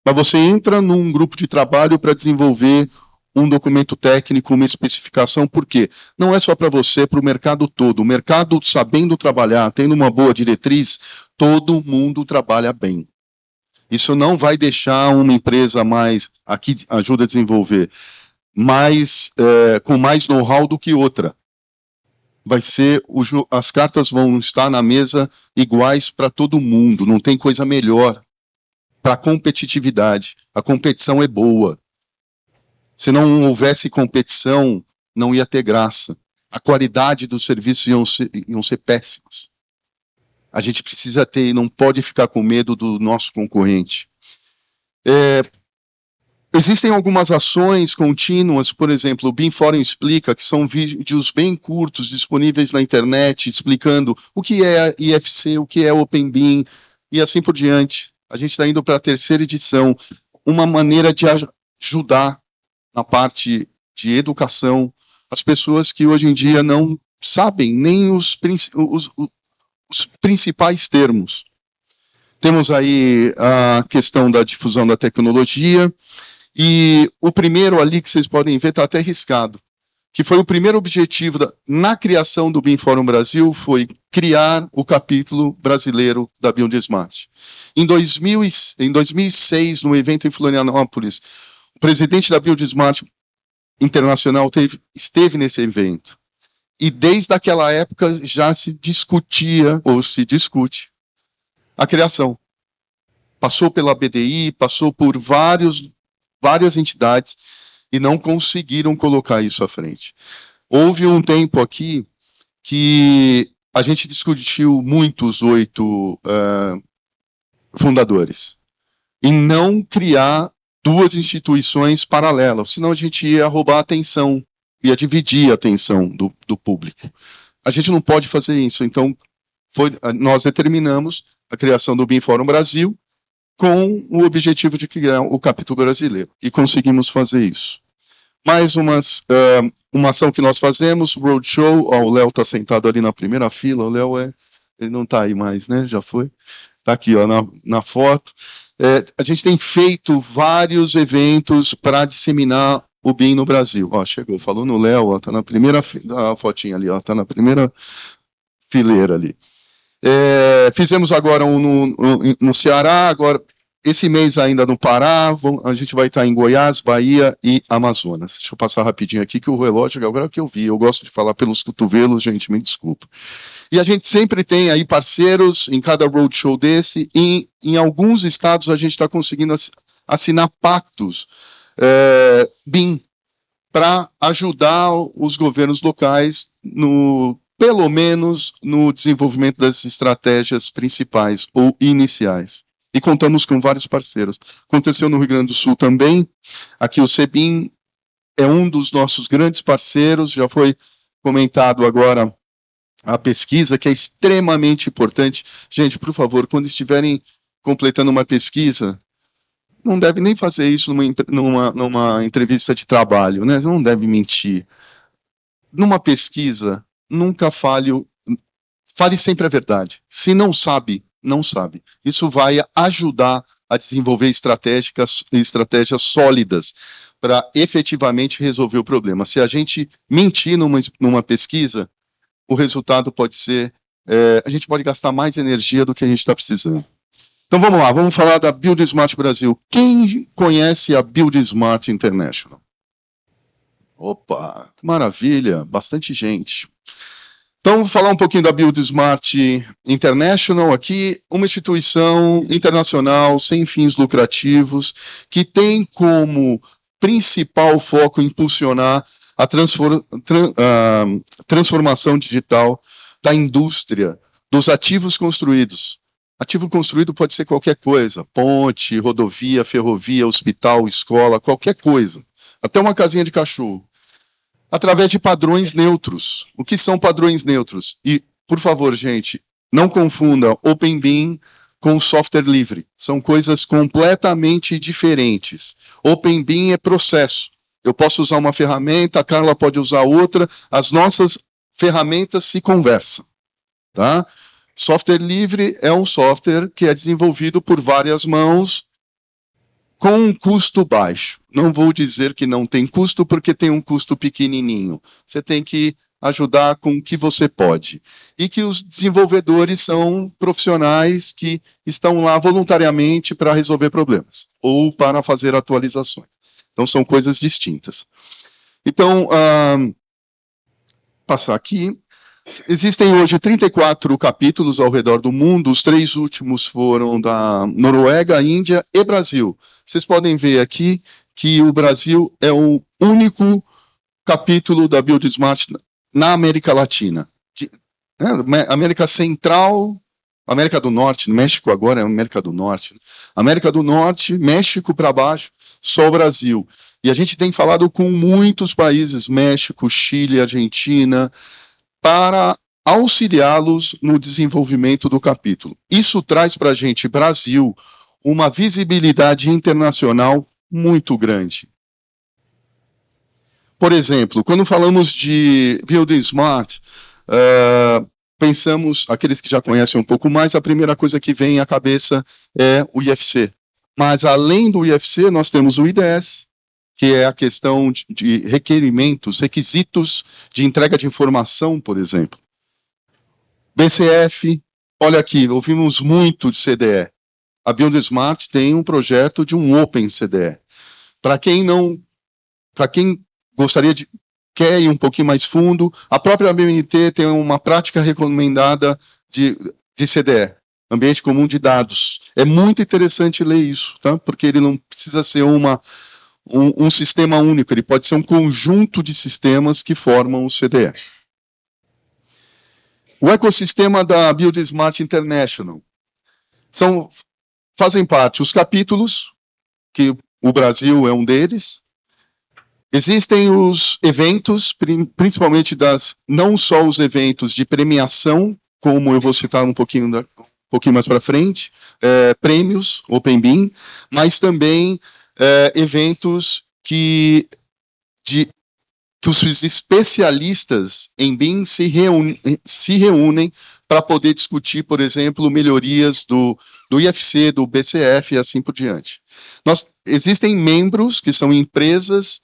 mas você entra num grupo de trabalho para desenvolver um documento técnico, uma especificação. Por quê? Não é só para você, é para o mercado todo. O mercado, sabendo trabalhar, tendo uma boa diretriz, todo mundo trabalha bem. Isso não vai deixar uma empresa mais, aqui ajuda a desenvolver, com mais know-how do que outra. Vai ser, as cartas vão estar na mesa iguais para todo mundo, não tem coisa melhor para competitividade. A competição é boa. Se não houvesse competição, não ia ter graça. A qualidade dos serviços iam ser péssimas. A gente precisa ter, não pode ficar com medo do nosso concorrente. Existem algumas ações contínuas, por exemplo, o BIM Fórum Explica, que são vídeos bem curtos, disponíveis na internet, explicando o que é IFC, o que é OpenBIM, e assim por diante. A gente está indo para a 3ª edição, uma maneira de ajudar na parte de educação as pessoas que hoje em dia não sabem nem os principais termos. Temos aí a questão da difusão da tecnologia, e o primeiro ali que vocês podem ver está até riscado, que foi o primeiro objetivo na criação do BIM Fórum Brasil, foi criar o capítulo brasileiro da Build Smart. Em 2006, no evento em Florianópolis, o presidente da Build Smart Internacional esteve nesse evento. E desde aquela época já se discutia, ou se discute, a criação. Passou pela BDI, passou por várias entidades e não conseguiram colocar isso à frente. Houve um tempo aqui que a gente discutiu muito os 8 fundadores em não criar 2 instituições paralelas, senão a gente ia roubar a atenção, ia dividir a atenção do público. A gente não pode fazer isso, então nós determinamos a criação do BIM Fórum Brasil com o objetivo de criar o capítulo brasileiro, e conseguimos fazer isso. Mais uma ação que nós fazemos, Roadshow, o Léo está sentado ali na primeira fila, o Léo ele não está aí mais, né? Já foi? Está aqui, ó, na foto. A gente tem feito vários eventos para disseminar o BIM no Brasil. Ó, chegou, falou no Léo, está na primeira fotinha ali, está na primeira fileira ali. Fizemos agora no Ceará, agora esse mês ainda no Pará, a gente vai estar em Goiás, Bahia e Amazonas. Deixa eu passar rapidinho aqui, que o relógio agora é o que eu vi. Eu gosto de falar pelos cotovelos, gente, me desculpa. E a gente sempre tem aí parceiros em cada roadshow desse, e em alguns estados a gente está conseguindo assinar pactos BIM para ajudar os governos locais pelo menos no desenvolvimento das estratégias principais ou iniciais. E contamos com vários parceiros. Aconteceu no Rio Grande do Sul também. Aqui o CEBIM é um dos nossos grandes parceiros, já foi comentado agora a pesquisa, que é extremamente importante. Gente, por favor, quando estiverem completando uma pesquisa, não deve nem fazer isso numa entrevista de trabalho, né? Não deve mentir. Numa pesquisa, nunca fale sempre a verdade. Se não sabe, não sabe. Isso vai ajudar a desenvolver estratégias sólidas para efetivamente resolver o problema. Se a gente mentir numa pesquisa, o resultado pode ser, a gente pode gastar mais energia do que a gente está precisando. Então vamos lá, vamos falar da Build Smart Brasil. Quem conhece a Build Smart International? Opa, que maravilha, bastante gente. Então, vou falar um pouquinho da Build Smart International aqui, uma instituição internacional sem fins lucrativos, que tem como principal foco impulsionar a transformação digital da indústria, dos ativos construídos. Ativo construído pode ser qualquer coisa, ponte, rodovia, ferrovia, hospital, escola, qualquer coisa, até uma casinha de cachorro. Através de padrões neutros. O que são padrões neutros? E, por favor, gente, não confunda Open BIM com software livre. São coisas completamente diferentes. Open BIM é processo. Eu posso usar uma ferramenta, a Carla pode usar outra, as nossas ferramentas se conversam. Tá? Software livre é um software que é desenvolvido por várias mãos, com um custo baixo. Não vou dizer que não tem custo, porque tem um custo pequenininho. Você tem que ajudar com o que você pode. E que os desenvolvedores são profissionais que estão lá voluntariamente para resolver problemas, ou para fazer atualizações. Então, são coisas distintas. Então, passar aqui. Existem hoje 34 capítulos ao redor do mundo, os 3 últimos foram da Noruega, Índia e Brasil. Vocês podem ver aqui que o Brasil é o único capítulo da Build Smart na América Latina. América Central, América do Norte, México agora é América do Norte. América do Norte, México para baixo, só o Brasil. E a gente tem falado com muitos países, México, Chile, Argentina, para auxiliá-los no desenvolvimento do capítulo. Isso traz para a gente, Brasil, uma visibilidade internacional muito grande. Por exemplo, quando falamos de Build Smart, pensamos, aqueles que já conhecem um pouco mais, a primeira coisa que vem à cabeça é o IFC. Mas além do IFC, nós temos o IDS, que é a questão de requerimentos, requisitos de entrega de informação, por exemplo. BCF, olha aqui, ouvimos muito de CDE. A Build Smart tem um projeto de um Open CDE. Para quem quer ir um pouquinho mais fundo, a própria BNT tem uma prática recomendada de CDE, Ambiente Comum de Dados. É muito interessante ler isso, tá? Porque ele não precisa ser um sistema único, ele pode ser um conjunto de sistemas que formam o CDE. O ecossistema da Build Smart International fazem parte os capítulos, que o Brasil é um deles. Existem os eventos, principalmente não só os eventos de premiação, como eu vou citar um pouquinho mais para frente, prêmios, Open BIM, mas também eventos que os especialistas em BIM se reúnem para poder discutir, por exemplo, melhorias do IFC, do BCF e assim por diante. Existem membros que são empresas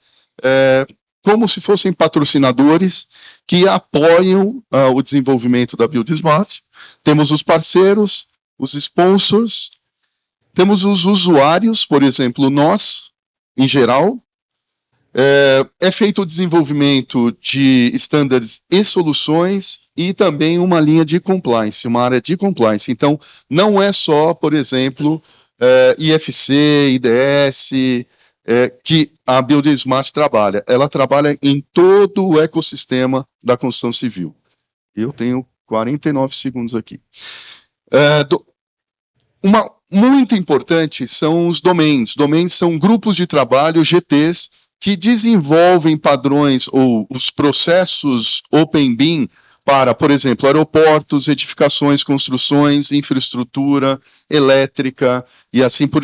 como se fossem patrocinadores que apoiam o desenvolvimento da Build Smart. Temos os parceiros, os sponsors, temos os usuários, por exemplo, nós, em geral. É feito o desenvolvimento de estándares e soluções e também uma linha de compliance, uma área de compliance. Então, não é só, por exemplo, IFC, IDS, que a Build Smart trabalha. Ela trabalha em todo o ecossistema da construção civil. Eu tenho 49 segundos aqui. Muito importante são os domains. Domains são grupos de trabalho, GTs, que desenvolvem padrões ou os processos Open BIM para, por exemplo, aeroportos, edificações, construções, infraestrutura elétrica e assim por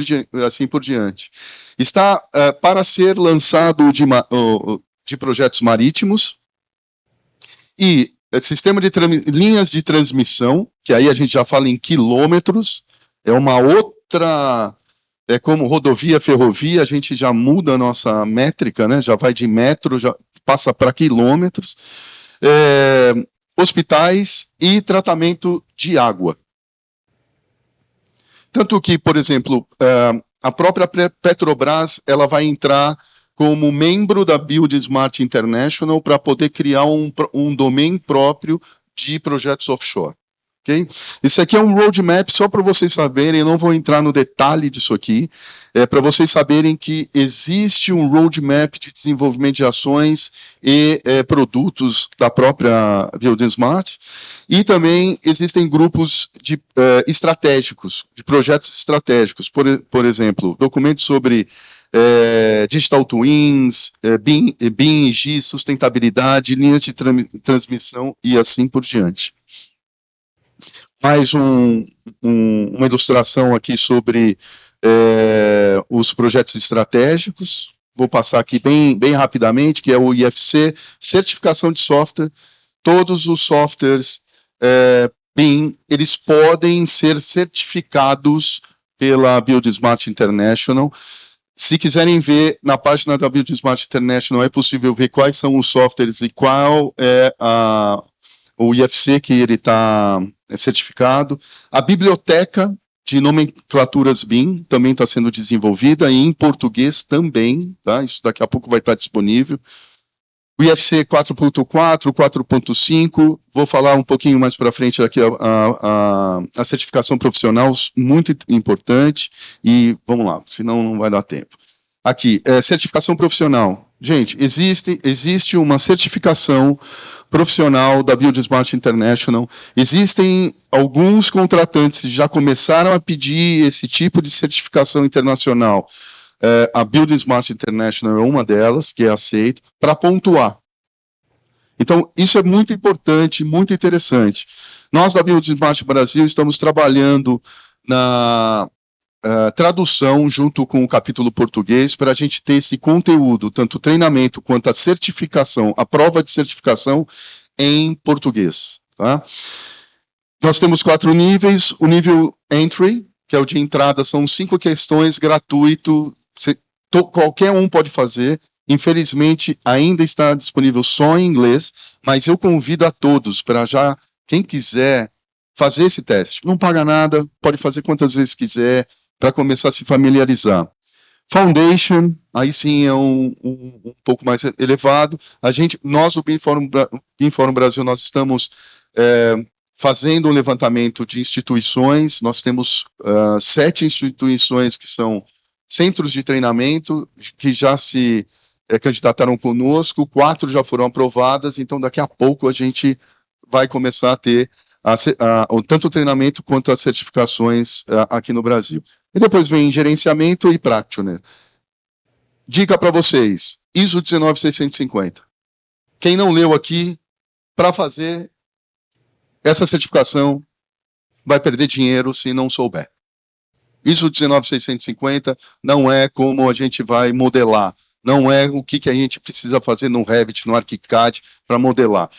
diante. Está para ser lançado de projetos marítimos e sistema de linhas de transmissão, que aí a gente já fala em quilômetros, é uma outra... É como rodovia, ferrovia, a gente já muda a nossa métrica, né? Já vai de metro, já passa para quilômetros. Hospitais e tratamento de água. Tanto que, por exemplo, a própria Petrobras ela vai entrar como membro da Build Smart International para poder criar um domain próprio de projetos offshore. Okay? Isso aqui é um roadmap só para vocês saberem, eu não vou entrar no detalhe disso aqui, para vocês saberem que existe um roadmap de desenvolvimento de ações e produtos da própria Build Smart, e também existem grupos de estratégicos, de projetos estratégicos, por exemplo, documentos sobre Digital Twins, BIM, sustentabilidade, linhas de transmissão e assim por diante. Mais uma ilustração aqui sobre os projetos estratégicos. Vou passar aqui bem rapidamente, que é o IFC, certificação de software. Todos os softwares BIM, eles podem ser certificados pela Build Smart International. Se quiserem ver na página da Build Smart International, é possível ver quais são os softwares e qual é o IFC que ele está certificado. A biblioteca de nomenclaturas BIM também está sendo desenvolvida, e em português também, tá? Isso daqui a pouco vai estar disponível. O IFC 4.4, 4.5, vou falar um pouquinho mais para frente aqui a certificação profissional, muito importante, e vamos lá, senão não vai dar tempo. Aqui, certificação profissional. Gente, existe uma certificação profissional da Build Smart International. Existem alguns contratantes que já começaram a pedir esse tipo de certificação internacional. A Build Smart International é uma delas, que é aceito, para pontuar. Então, isso é muito importante, muito interessante. Nós, da Build Smart Brasil, estamos trabalhando na tradução junto com o capítulo português para a gente ter esse conteúdo, tanto o treinamento quanto a certificação, a prova de certificação em português. Tá? Nós temos 4 níveis. O nível Entry, que é o de entrada, são 5 questões gratuito, qualquer um pode fazer. Infelizmente, ainda está disponível só em inglês, mas eu convido a todos para já, quem quiser fazer esse teste. Não paga nada, pode fazer quantas vezes quiser, para começar a se familiarizar. Foundation, aí sim é um pouco mais elevado. Nós, do BIM Forum Brasil, nós estamos fazendo um levantamento de instituições. Nós temos 7 instituições que são centros de treinamento, que já se candidataram conosco, 4 já foram aprovadas, então daqui a pouco a gente vai começar a ter tanto o treinamento quanto as certificações aqui no Brasil. E depois vem gerenciamento e practitioner. Dica para vocês, ISO 19650. Quem não leu aqui, para fazer essa certificação, vai perder dinheiro se não souber. ISO 19650 não é como a gente vai modelar, não é o que a gente precisa fazer no Revit, no ArchiCAD para modelar.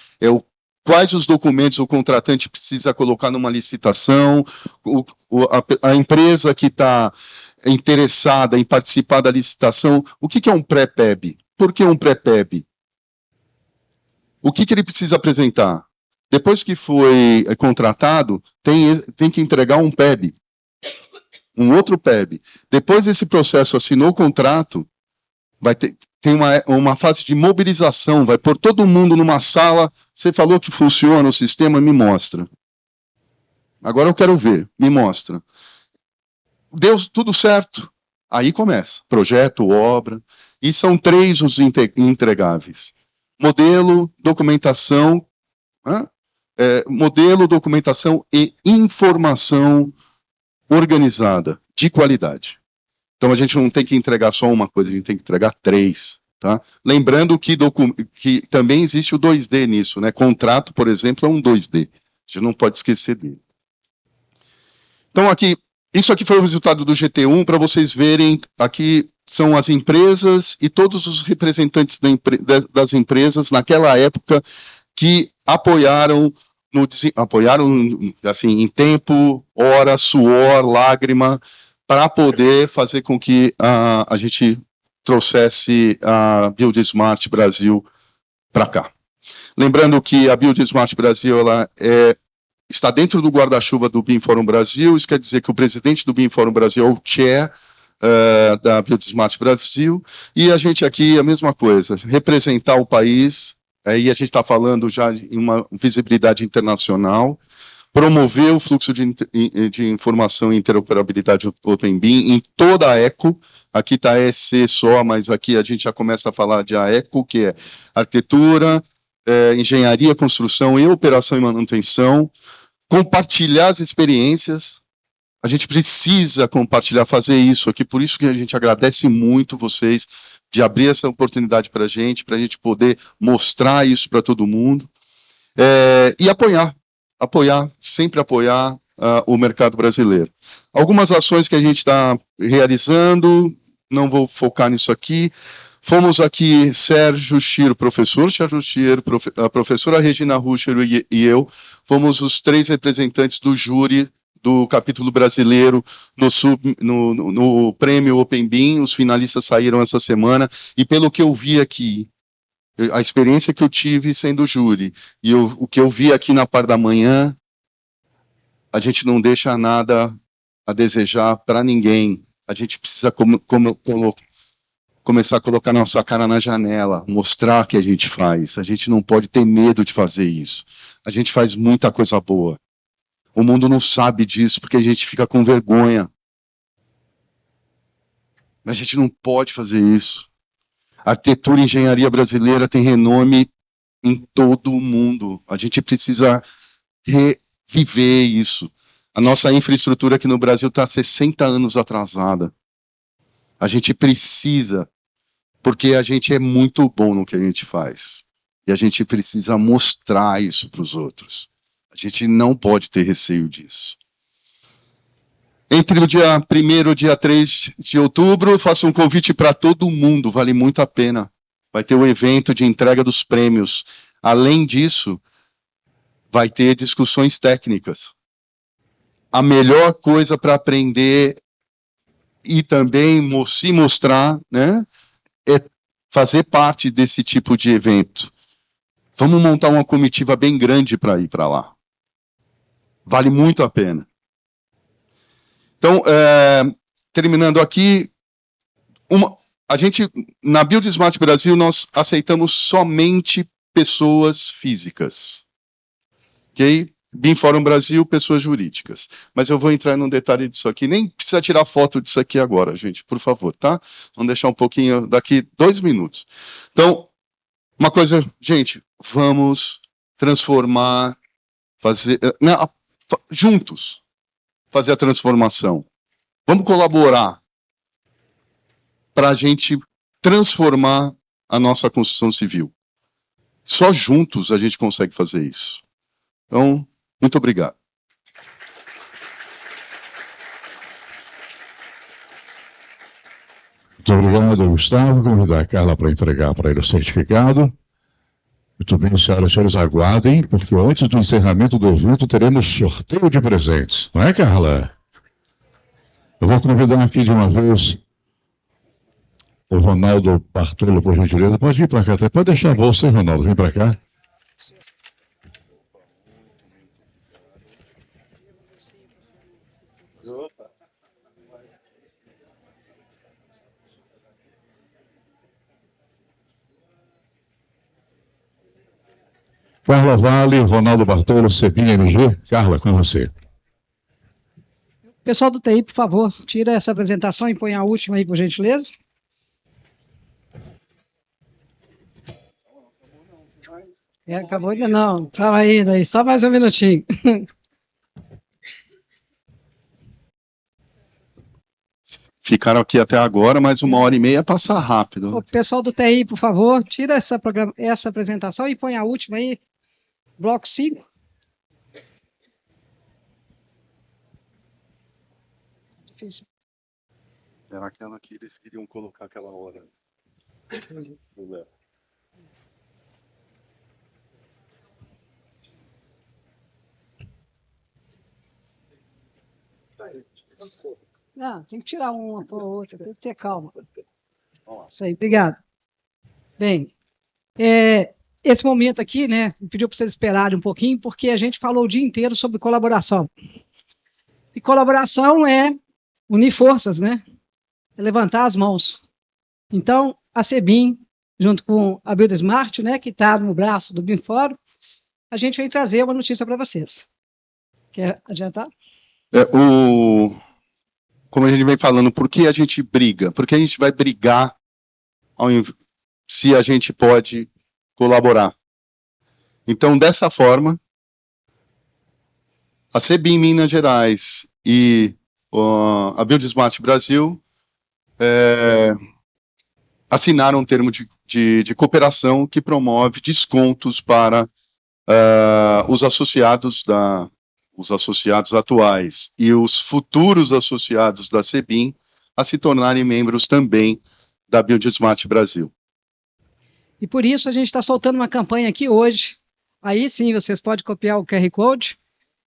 Quais os documentos o contratante precisa colocar numa licitação, a empresa que está interessada em participar da licitação, o que é um pré-PEB? Por que um pré-PEB? O que ele precisa apresentar? Depois que foi contratado, tem que entregar um PEB, um outro PEB. Depois desse processo, assinou o contrato, tem uma fase de mobilização, vai pôr todo mundo numa sala, você falou que funciona o sistema, me mostra. Agora eu quero ver, me mostra. Deu tudo certo? Aí começa, projeto, obra, e são 3 os entregáveis. Modelo, documentação, e informação organizada, de qualidade. Então a gente não tem que entregar só uma coisa, a gente tem que entregar 3. Tá? Lembrando que também existe o 2D nisso, né? Contrato, por exemplo, é um 2D. A gente não pode esquecer dele. Então, isso aqui foi o resultado do GT1, para vocês verem, aqui são as empresas e todos os representantes das empresas naquela época que apoiaram assim, em tempo, hora, suor, lágrima, para poder fazer com que a gente trouxesse a Build Smart Brasil para cá. Lembrando que a Build Smart Brasil ela está dentro do guarda-chuva do BIM Fórum Brasil, isso quer dizer que o presidente do BIM Fórum Brasil é o chair da Build Smart Brasil, e a gente aqui, a mesma coisa, representar o país, aí a gente está falando já em uma visibilidade internacional, promover o fluxo de informação e interoperabilidade Open BIM em toda a ECO, aqui está EC só, mas aqui a gente já começa a falar de AECO, que é arquitetura, engenharia, construção e operação e manutenção, compartilhar as experiências, a gente precisa compartilhar, fazer isso aqui, por isso que a gente agradece muito vocês de abrir essa oportunidade para a gente poder mostrar isso para todo mundo, e sempre apoiar o mercado brasileiro. Algumas ações que a gente está realizando, não vou focar nisso aqui. Fomos aqui, professor Sérgio Chiro, a professora Regina Rucher e eu, fomos os 3 representantes do júri do capítulo brasileiro no prêmio Open BIM. Os finalistas saíram essa semana, e pelo que eu vi aqui, a experiência que eu tive sendo júri, e o que eu vi aqui na parte da manhã, a gente não deixa nada a desejar para ninguém. A gente precisa começar a colocar nossa cara na janela, mostrar que a gente faz. A gente não pode ter medo de fazer isso. A gente faz muita coisa boa. O mundo não sabe disso porque a gente fica com vergonha. A gente não pode fazer isso. A arquitetura e engenharia brasileira tem renome em todo o mundo. A gente precisa reviver isso. A nossa infraestrutura aqui no Brasil está 60 anos atrasada. A gente precisa, porque a gente é muito bom no que a gente faz. E a gente precisa mostrar isso para os outros. A gente não pode ter receio disso. Entre o dia 1º e o dia 3 de outubro, faço um convite para todo mundo, vale muito a pena. Vai ter o evento de entrega dos prêmios. Além disso, vai ter discussões técnicas. A melhor coisa para aprender e também se mostrar, né, é fazer parte desse tipo de evento. Vamos montar uma comitiva bem grande para ir para lá. Vale muito a pena. Então, terminando aqui, a gente, na Build Smart Brasil, nós aceitamos somente pessoas físicas. Ok? BIM Fórum Brasil, pessoas jurídicas. Mas eu vou entrar num detalhe disso aqui. Nem precisa tirar foto disso aqui agora, gente, por favor, tá? Vamos deixar um pouquinho, daqui 2 minutos. Então, uma coisa, gente, vamos transformar, juntos, fazer a transformação. Vamos colaborar para a gente transformar a nossa construção civil. Só juntos a gente consegue fazer isso. Então, muito obrigado. Muito obrigado, Gustavo. Convidar a Carla para entregar para ele o certificado. Muito bem, senhoras e senhores, aguardem, porque antes do encerramento do evento teremos sorteio de presentes. Não é, Carla? Eu vou convidar aqui de uma vez o Ronaldo Bartolo, por gentileza. Pode vir para cá, pode deixar a bolsa, hein, Ronaldo? Vem para cá. Carla Vale, Ronaldo Bartolo, CEBIM MG. Carla, com você. Pessoal do TI, por favor, tira essa apresentação e põe a última aí, por gentileza. Acabou ainda não, estava ainda aí, só mais um minutinho. ficaram aqui até agora, mas 1h30 passa rápido. O pessoal do TI, por favor, tira essa apresentação e põe a última aí, bloco 5. Difícil. Era aquela que eles queriam colocar aquela hora. Não, tem que tirar uma por outra, tem que ter calma. Isso aí, obrigado. Bem, esse momento aqui, né, pediu para vocês esperarem um pouquinho, porque a gente falou o dia inteiro sobre colaboração. E colaboração é unir forças, né? É levantar as mãos. Então, a CEBIM, junto com a Build Smart, né, que está no braço do BIM Fórum, a gente vem trazer uma notícia para vocês. Quer adiantar? Como a gente vem falando, por que a gente briga? Por que a gente vai brigar se a gente pode colaborar? Então, dessa forma, a CEBIM Minas Gerais e a Build Smart Brasil assinaram um termo de cooperação que promove descontos para os associados atuais e os futuros associados da CEBIM a se tornarem membros também da Build Smart Brasil. E por isso a gente está soltando uma campanha aqui hoje. Aí sim, vocês podem copiar o QR Code.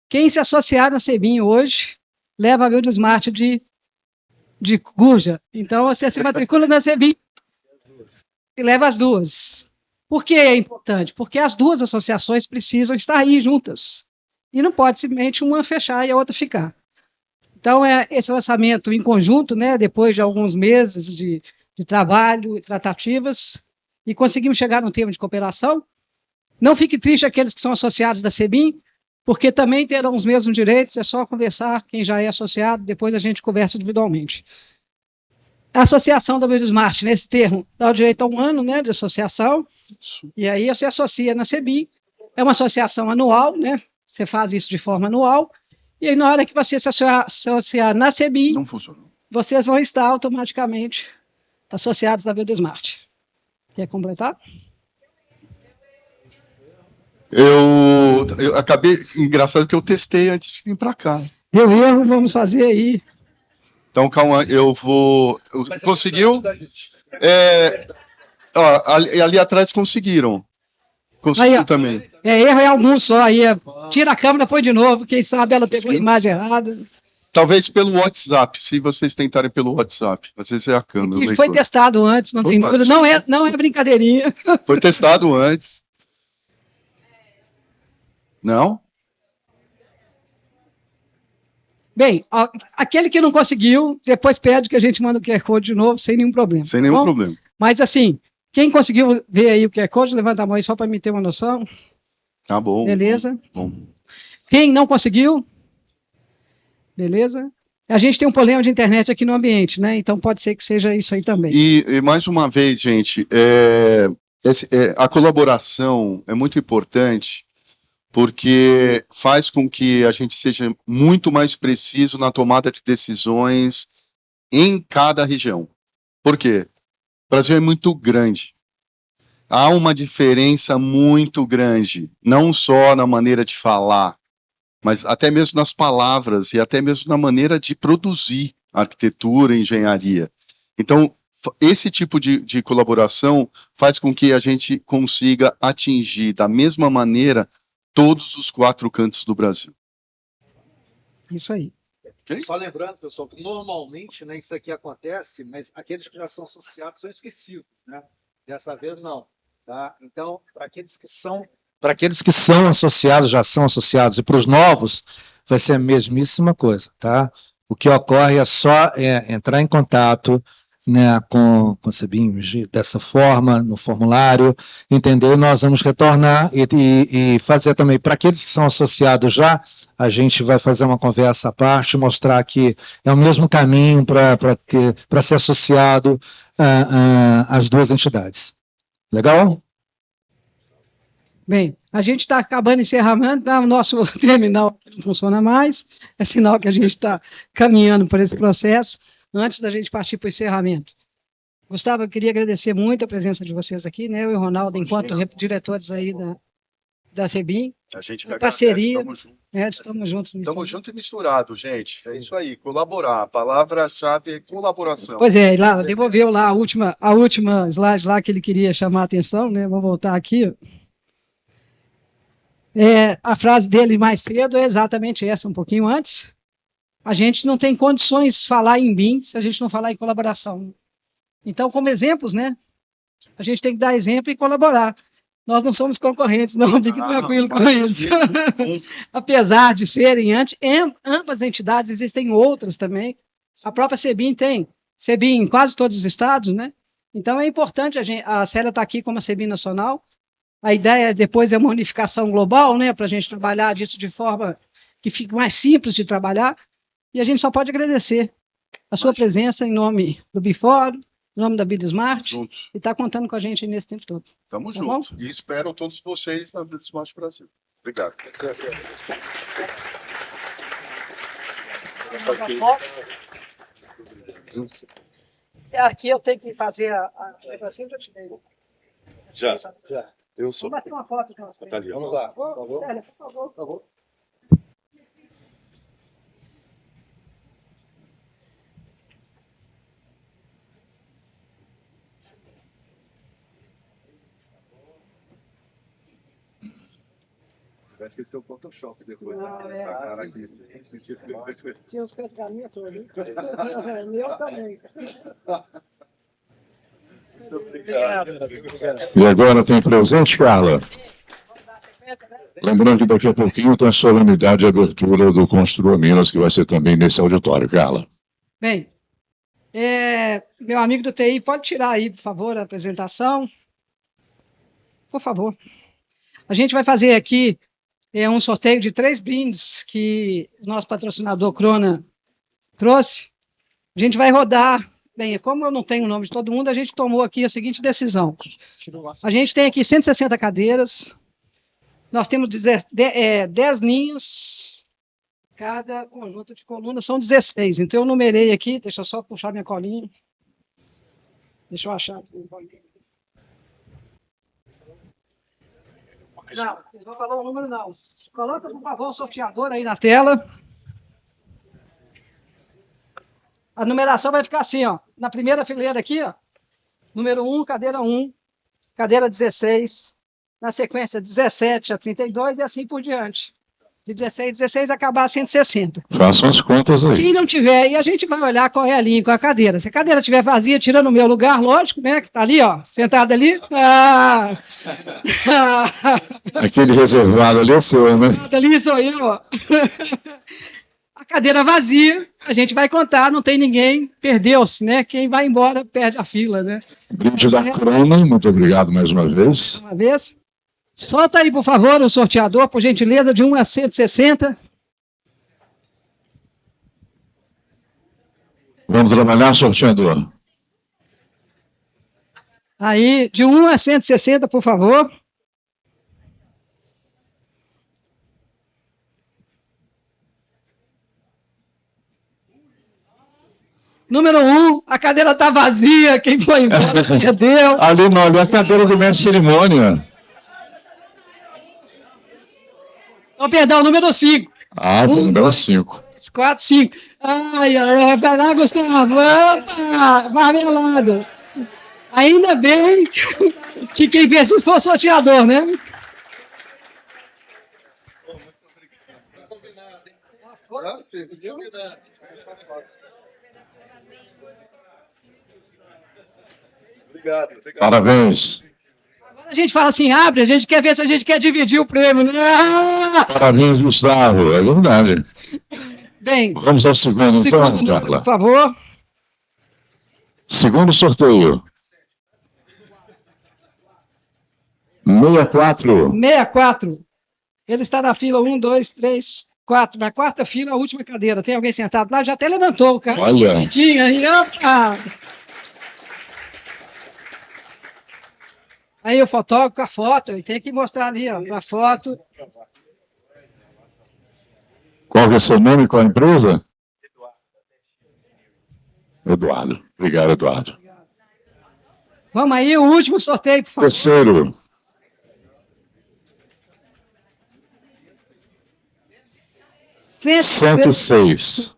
Quem se associar na CEBIM hoje, leva a Build Smart de Gurja. Então você se matricula na CEBIM e leva as duas. Por que é importante? Porque as duas associações precisam estar aí juntas. E não pode simplesmente uma fechar e a outra ficar. Então, esse lançamento em conjunto, né, depois de alguns meses de trabalho e tratativas, e conseguimos chegar num termo de cooperação. Não fique triste aqueles que são associados da CEBIM, porque também terão os mesmos direitos, é só conversar, quem já é associado, depois a gente conversa individualmente. A associação da Build Smart, nesse termo, dá o direito a 1 ano, né, de associação, e aí você associa na CEBIM, é uma associação anual, né, você faz isso de forma anual, e aí na hora que você se associar na CEBIM, não funcionou. Vocês vão estar automaticamente associados à Build Smart. Quer completar? Eu acabei, engraçado que eu testei antes de vir para cá. Deu erro, vamos fazer aí. Então, calma, conseguiu? Ali atrás conseguiram. Conseguiu aí, também. Erro é algum só. Aí tira a câmera, põe de novo. Quem sabe ela pegou a imagem errada. Talvez pelo WhatsApp, se vocês tentarem pelo WhatsApp. Às vezes é a câmera. E foi testado antes, não tem dúvida. Não é brincadeirinha. Foi testado antes. Não? Bem, aquele que não conseguiu, depois pede que a gente manda o QR Code de novo, sem nenhum problema. Sem nenhum problema. Mas assim, quem conseguiu ver aí o QR Code, levanta a mão aí só para me ter uma noção. Tá bom. Beleza? Bom. Quem não conseguiu? Beleza? A gente tem um problema de internet aqui no ambiente, né? Então pode ser que seja isso aí também. E mais uma vez, gente, a colaboração é muito importante, porque faz com que a gente seja muito mais preciso na tomada de decisões em cada região. Por quê? O Brasil é muito grande. Há uma diferença muito grande, não só na maneira de falar, mas até mesmo nas palavras e até mesmo na maneira de produzir arquitetura e engenharia. Então, esse tipo de colaboração faz com que a gente consiga atingir da mesma maneira todos os 4 cantos do Brasil. Isso aí. Okay? Só lembrando, pessoal, que normalmente, né, isso aqui acontece, mas aqueles que já são associados são esquecidos, né? Dessa vez não, tá? Então, para aqueles que são associados, já são associados, e para os novos vai ser a mesmíssima coisa, tá? O que ocorre é só entrar em contato, né, com a CEBIM dessa forma, no formulário, entendeu? Nós vamos retornar e fazer também, para aqueles que são associados já, a gente vai fazer uma conversa à parte, mostrar que é o mesmo caminho para ser associado às duas entidades. Legal? Bem, a gente está acabando o encerramento, tá? O nosso terminal não funciona mais, é sinal que a gente está caminhando por esse processo. antes da gente partir para o encerramento. Gustavo, eu queria agradecer muito a presença de vocês aqui, né? Eu e o Ronaldo, enquanto diretores aí da CEBIM. A gente que Em agradece, parceria. estamos juntos. Estamos juntos nisso. Estamos juntos e misturados, gente. É isso aí, colaborar. A palavra-chave é colaboração. Pois é, lá devolveu lá a última slide lá que ele queria chamar a atenção, né? Vou voltar aqui. A frase dele mais cedo é exatamente essa, um pouquinho antes. A gente não tem condições de falar em BIM se a gente não falar em colaboração. Então, como exemplos, né? A gente tem que dar exemplo e colaborar. Nós não somos concorrentes, não, fique tranquilo com isso. Apesar de serem ambas entidades, existem outras também. A própria CEBIM tem. CEBIM em quase todos os estados, né? Então, é importante a Célia estar aqui como a CEBIM nacional. A ideia depois é uma unificação global, né? Para a gente trabalhar disso de forma que fique mais simples de trabalhar. E a gente só pode agradecer a sua presença em nome do Bifórum, em nome da Bidesmart, e está contando com a gente aí nesse tempo todo. Tamo Tá junto. bom? E espero todos vocês na Bidesmart Brasil. Obrigado. Aqui eu tenho que fazer Já. Eu sou. Vamos bater uma foto com nós três. Tá ali, ó. Vamos lá, por favor. Célia, por favor. Por favor. Vai esquecer o Photoshop depois. Não, Essa é. cara aqui. Tinha os pergaminhos todos. Hein? Meu também. Muito obrigado. E agora tem presente, Carla? Vamos dar sequência, né? Lembrando que daqui a pouquinho tem a solenidade de abertura do Construa Minas, que vai ser também nesse auditório, Carla. Bem, meu amigo do TI, pode tirar aí, por favor, a apresentação. Por favor. A gente vai fazer aqui um sorteio de 3 brindes que o nosso patrocinador Crona trouxe. A gente vai rodar. Bem, como eu não tenho o nome de todo mundo, a gente tomou aqui a seguinte decisão. A gente tem aqui 160 cadeiras. Nós temos 10 linhas. Cada conjunto de colunas são 16. Então, eu numerei aqui. Deixa eu só puxar minha colinha. Deixa eu achar aqui. Não, não vou falar o número, não. Coloca, por favor, o sorteador aí na tela. A numeração vai ficar assim, ó. Na primeira fileira aqui, ó. Número 1, cadeira 1. Cadeira 16. Na sequência, 17 a 32 e assim por diante. De 16 acabar a 160. Façam as contas aí. Quem não tiver aí, a gente vai olhar qual é a linha com a cadeira. Se a cadeira estiver vazia, tirando o meu lugar, lógico, né? Que tá ali, ó, sentado ali. Aquele reservado ali é seu, né? Sentado ali sou eu, ó. A cadeira vazia, a gente vai contar, não tem ninguém, perdeu-se, né? Quem vai embora perde a fila, né? Brinde da Crona, muito obrigado mais uma vez. Uma vez. Solta aí, por favor, o sorteador, por gentileza, de 1 a 160. Vamos trabalhar, sorteador. Aí, de 1 a 160, por favor. Número 1, a cadeira está vazia, quem foi embora perdeu. Ali não, ali é a cadeira do mestre de cerimônia. Oh, perdão, número 5. Número 5. 4, 5. Ai, pera, Gustavo. Opa, marmelada. Ainda bem que quem fez isso foi o sorteador, né? Obrigado. Parabéns. Agora a gente fala assim, abre, a gente quer ver se a gente quer dividir o prêmio, né? Parabéns, Gustavo. É verdade. Bem, Vamos ao segundo, então, Carla. por favor. Segundo sorteio. 64. 64. Ele está na fila 1, 2, 3, 4. Na quarta fila, a última cadeira. Tem alguém sentado lá? Já até levantou o cara. Olha. Bonitinho aí, opa! Aí o fotógrafo com a foto, ele tem que mostrar ali, ó, a foto. Qual que é o seu nome e qual a empresa? Eduardo. Obrigado, Eduardo. Vamos aí, o último sorteio, por favor. Terceiro. Cento- 106.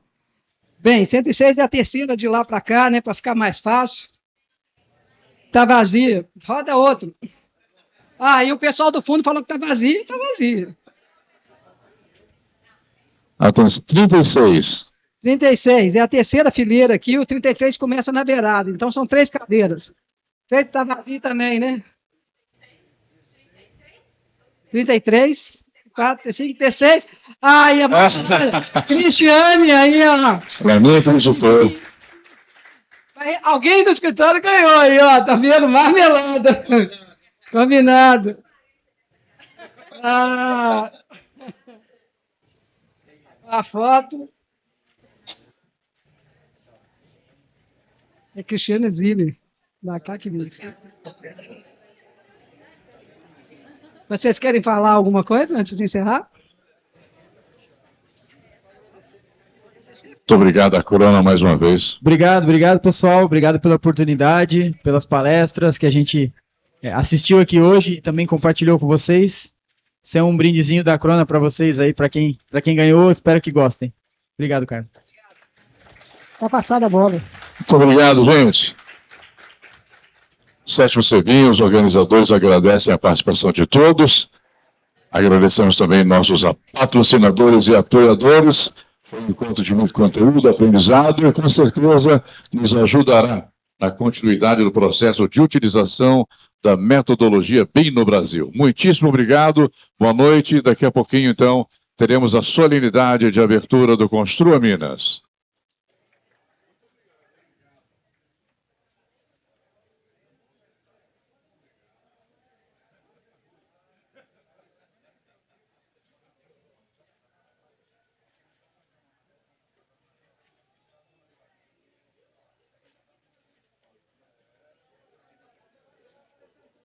Bem, 106 é a terceira de lá para cá, né, para ficar mais fácil. Tá vazia. Roda outro. Ah, e o pessoal do fundo falou que tá vazio, tá vazio. Atenção, 36. 36 é a terceira fileira aqui, o 33 começa na beirada. Então são 3 cadeiras. Tá vazio também, né? 33, 4, 5, 36. Ai, a Cristiane aí, ó. Para mim, resultou. Aí, alguém do escritório ganhou aí, ó. Tá vendo? Marmelada. Combinado. Ah, a foto. É Cristiane Zilli, da CACB. Vocês querem falar alguma coisa antes de encerrar? Muito obrigado à Corona mais uma vez. Obrigado, pessoal. Obrigado pela oportunidade, pelas palestras que a gente assistiu aqui hoje e também compartilhou com vocês. Isso é um brindezinho da Corona para vocês aí, para quem ganhou. Espero que gostem. Obrigado, Carlos. Tá passada a bola. Muito obrigado, gente. Sétimo Sebinho, os organizadores agradecem a participação de todos. Agradecemos também nossos patrocinadores e apoiadores. Foi um encontro de muito conteúdo, aprendizado e com certeza nos ajudará na continuidade do processo de utilização da metodologia BIM no Brasil. Muitíssimo obrigado, boa noite. Daqui a pouquinho, então, teremos a solenidade de abertura do Construa Minas.